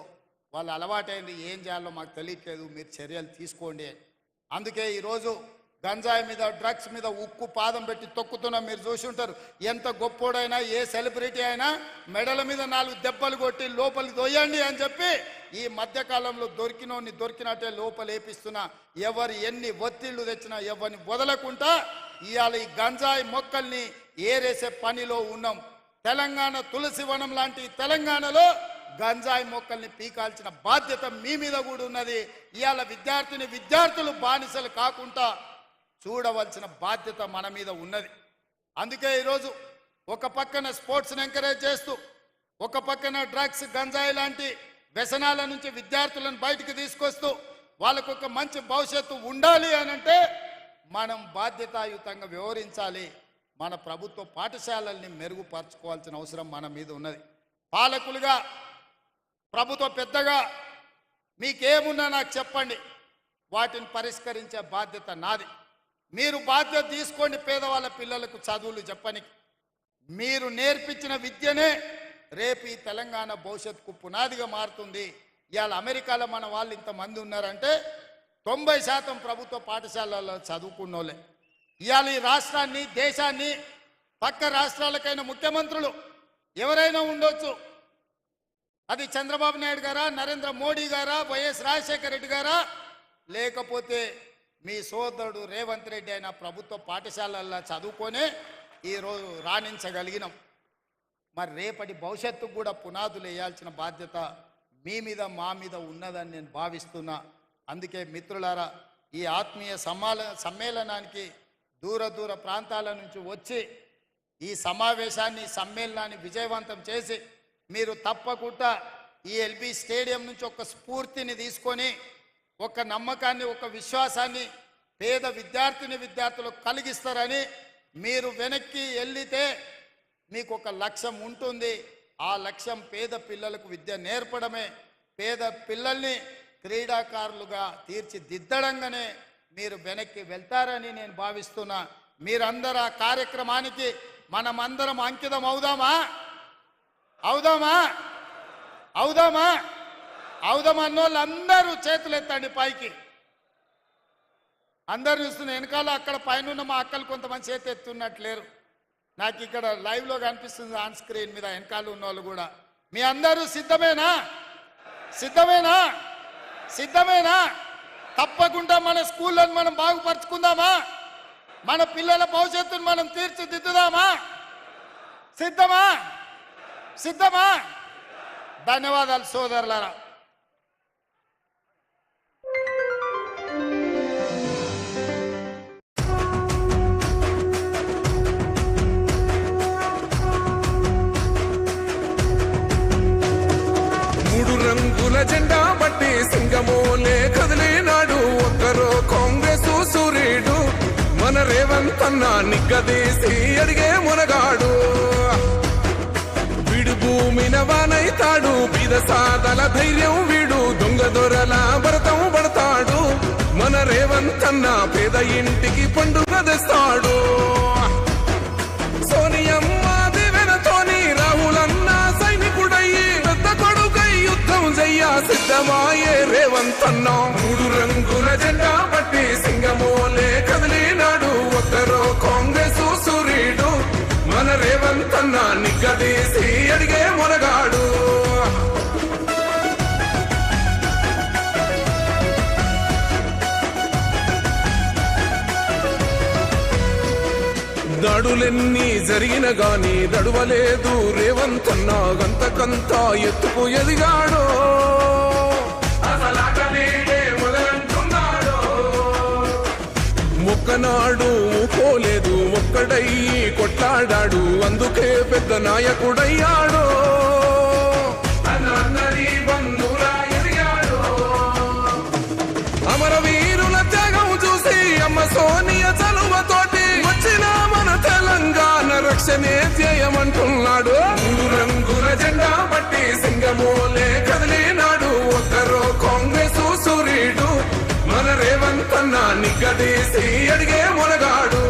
వాళ్ళు అలవాటైంది, ఏం చేయాలో మాకు తెలియట్లేదు, మీరు చర్యలు తీసుకోండి. అందుకే ఈరోజు గంజాయి మీద, డ్రగ్స్ మీద ఉక్కు పాదం పెట్టి తొక్కుతున్నాం. మీరు చూసి ఉంటారు, ఎంత గొప్పోడైనా ఏ సెలబ్రిటీ అయినా మెడల మీద 4 దెబ్బలు కొట్టి లోపలికి దొయ్యండి అని చెప్పి ఈ మధ్యకాలంలో దొరికినోని దొరికినట్టే లోపలేపిస్తున్నా. ఎవరు ఎన్ని ఒత్తిళ్లు తెచ్చినా ఎవరిని వదలకుండా ఇవాళ ఈ గంజాయి మొక్కల్ని ఏరేసే పనిలో ఉన్నాం. తెలంగాణ తులసి వనం లాంటి తెలంగాణలో గంజాయి మొక్కల్ని పీకాల్సిన బాధ్యత మీ మీద కూడా ఉన్నది. ఇవాళ విద్యార్థులు బానిసలు కాకుండా చూడవలసిన బాధ్యత మన మీద ఉన్నది. అందుకే ఈరోజు ఒక పక్కన స్పోర్ట్స్ని ఎంకరేజ్ చేస్తూ, ఒక పక్కన డ్రగ్స్, గంజాయి లాంటి వ్యసనాల నుంచి విద్యార్థులను బయటికి తీసుకొస్తూ వాళ్ళకు ఒక మంచి భవిష్యత్తు ఉండాలి అని అంటే మనం బాధ్యతాయుతంగా వ్యవహరించాలి. మన ప్రభుత్వ పాఠశాలల్ని మెరుగుపరచుకోవాల్సిన అవసరం మన మీద ఉన్నది. పాలకులుగా, ప్రభుత్వ పెద్దగా మీకేమున్నా నాకు చెప్పండి, వాటిని పరిష్కరించే బాధ్యత నాది. మీరు బాధ్యత తీసుకోండి. పేదవాళ్ళ పిల్లలకు చదువులు చెప్పని మీరు నేర్పించిన విద్యనే రేపు ఈ తెలంగాణ భవిష్యత్తుకు పునాదిగా మారుతుంది. ఇవాళ అమెరికాలో మన వాళ్ళు ఇంతమంది ఉన్నారంటే 90% ప్రభుత్వ పాఠశాలల్లో చదువుకున్న వాళ్ళే. ఇవాళ ఈ రాష్ట్రాన్ని, దేశాన్ని, పక్క రాష్ట్రాలకైన ముఖ్యమంత్రులు ఎవరైనా ఉండొచ్చు, అది చంద్రబాబు నాయుడు గారా, నరేంద్ర మోడీ గారా, వైఎస్ రాజశేఖర రెడ్డి గారా, లేకపోతే మీ సోదరుడు రేవంత్ రెడ్డి అయిన ప్రభుత్వ పాఠశాలల్లో చదువుకొనే ఈరోజు రాణించగలిగినాం. మరి రేపటి భవిష్యత్తుకు కూడా పునాదులు వేయాల్సిన బాధ్యత మీ మీద, మా మీద ఉన్నదని నేను భావిస్తున్నా. అందుకే మిత్రులారా, ఈ ఆత్మీయ సమ్మేళనానికి దూర ప్రాంతాల నుంచి వచ్చి ఈ సమావేశాన్ని, సమ్మేళనాన్ని విజయవంతం చేసి మీరు తప్పకుండా ఈ LB స్టేడియం నుంచి ఒక స్ఫూర్తిని తీసుకొని, ఒక నమ్మకాన్ని, ఒక విశ్వాసాన్ని పేద విద్యార్థులకు కలిగిస్తారని, మీరు వెనక్కి వెళ్ళితే మీకు ఒక లక్ష్యం ఉంటుంది. ఆ లక్ష్యం పేద పిల్లలకు విద్య నేర్పడమే. పేద పిల్లల్ని క్రీడాకారులుగా తీర్చిదిద్దడంగానే మీరు వెనక్కి వెళ్తారని నేను భావిస్తున్నా. మీరందరూ ఆ కార్యక్రమానికి మనమందరం అంకితం అవుదామా? అవుదమన్నోళ్ళు అందరూ చేతులు ఎత్తండి పైకి. అందరు చూస్తున్న వెనకాల అక్కడ పైన మా అక్కలు కొంతమంది చేతి ఎత్తున్నట్లేరు. నాకు ఇక్కడ లైవ్లో కనిపిస్తుంది ఆన్ స్క్రీన్ మీద వెనకాల ఉన్న వాళ్ళు కూడా. మీ అందరూ సిద్ధమేనా? సిద్ధమేనా? సిద్ధమేనా? తప్పకుండా మన స్కూళ్ళను మనం బాగుపరుచుకుందామా? మన పిల్లల భవిష్యత్తును మనం తీర్చిదిద్దుదామా? సిద్ధమా? సిద్ధమా? ధన్యవాదాలు సోదరులారా. మూడు రంగుల జెండా బట్టి సింగమోలే కదిలినాడు ఒక్కరో కాంగ్రెస్ సూర్యుడు మన రేవంత్ అన్న నిగ్గదీసి అడిగే మునగాడు. వీడు భూమిన వానైతాడు బీద సాదల ధైర్యం వీడు దొంగ దొరల భరతం పడతాడు. మన రేవంత్ అన్న పేద ఇంటికి పండుగ తెస్తాడు. సోనియమ్మ దివెనతోని రాహులన్న సైనికుడయ్యి పెద్ద కొడుకై యుద్ధం చెయ్య సిద్ధమాయే రేవంత్ అన్న. మూడు రంగుల జెండా బట్టి సింగమోలే కదిలినాడు ఒక్కరో కాంగ్రెస్ సూర్యుడు మన రేవంత్ అన్న నిగ్గదీసి అడిగే మునగాడు. దాడులెన్ని జరిగిన గాని దడువలేదు రేవంత్ అన్న గంతకంత ఎత్తుకు ఎదిగాడు. మొక్కనాడు ఊకోలేదు ఒక్కడయ్యి కొట్లాడాడు అందుకే పెద్ద నాయకుడయ్యాడు. అమరవీరుల త్యాగం చూసి అమ్మ సోనియ చలువతోటి వచ్చిన మన తెలంగాణ రక్షణే ధ్యేయమంటున్నాడు. మూడు రంగుల జెండా బట్టి సింగమోలే కదిలినాడు ఒక్కరో కాంగ్రెస్ సూర్యుడు మన రేవంత్ అన్న నిగ్గదీసి అడిగే మునగాడు.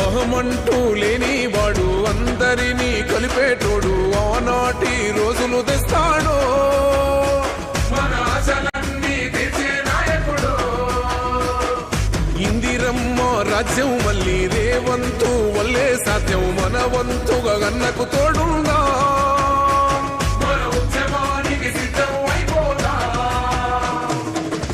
అహమంటూ లేని వాడు అందరినీ కలిపేటోడు ఆనాటి రోజులు తెస్తాడు. మన ఆశలన్నీ తెచ్చే నాయకుడు. ఇందిరమ్మ రాజ్యం మళ్ళీ రేవంతు వల్లే సాధ్యం మన వంతుగా గన్నకు తోడుందా. మన ఉద్యమానికి సిద్ధం అయిపోదా.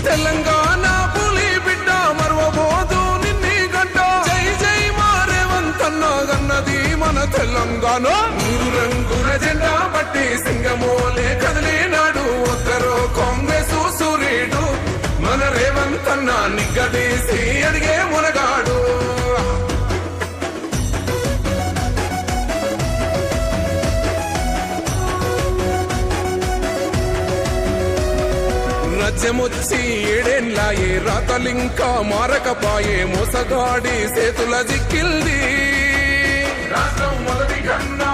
తెలంగాణ పులి బిడ్డ మరవబోదు నిన్ని గడ్డ. జై జై మా రేవంత్ అన్న గన్నది మన తెలంగాణ. మూడు రంగుల జెండా బట్టి సింగమోలే కదిలినాడు ఒక్కరో కాంగ్రెస్ సూర్యుడు మన రేవంత్ అన్న నిగ్గదీసి అడిగే మునగాడు. రాజ్యమొచ్చి ఏడేళ్ళాయే రాతలింకా మారకపాయే మోసగాడి చేతుల జిక్కిల్ది. రాష్ట్రం మొదటి కన్నా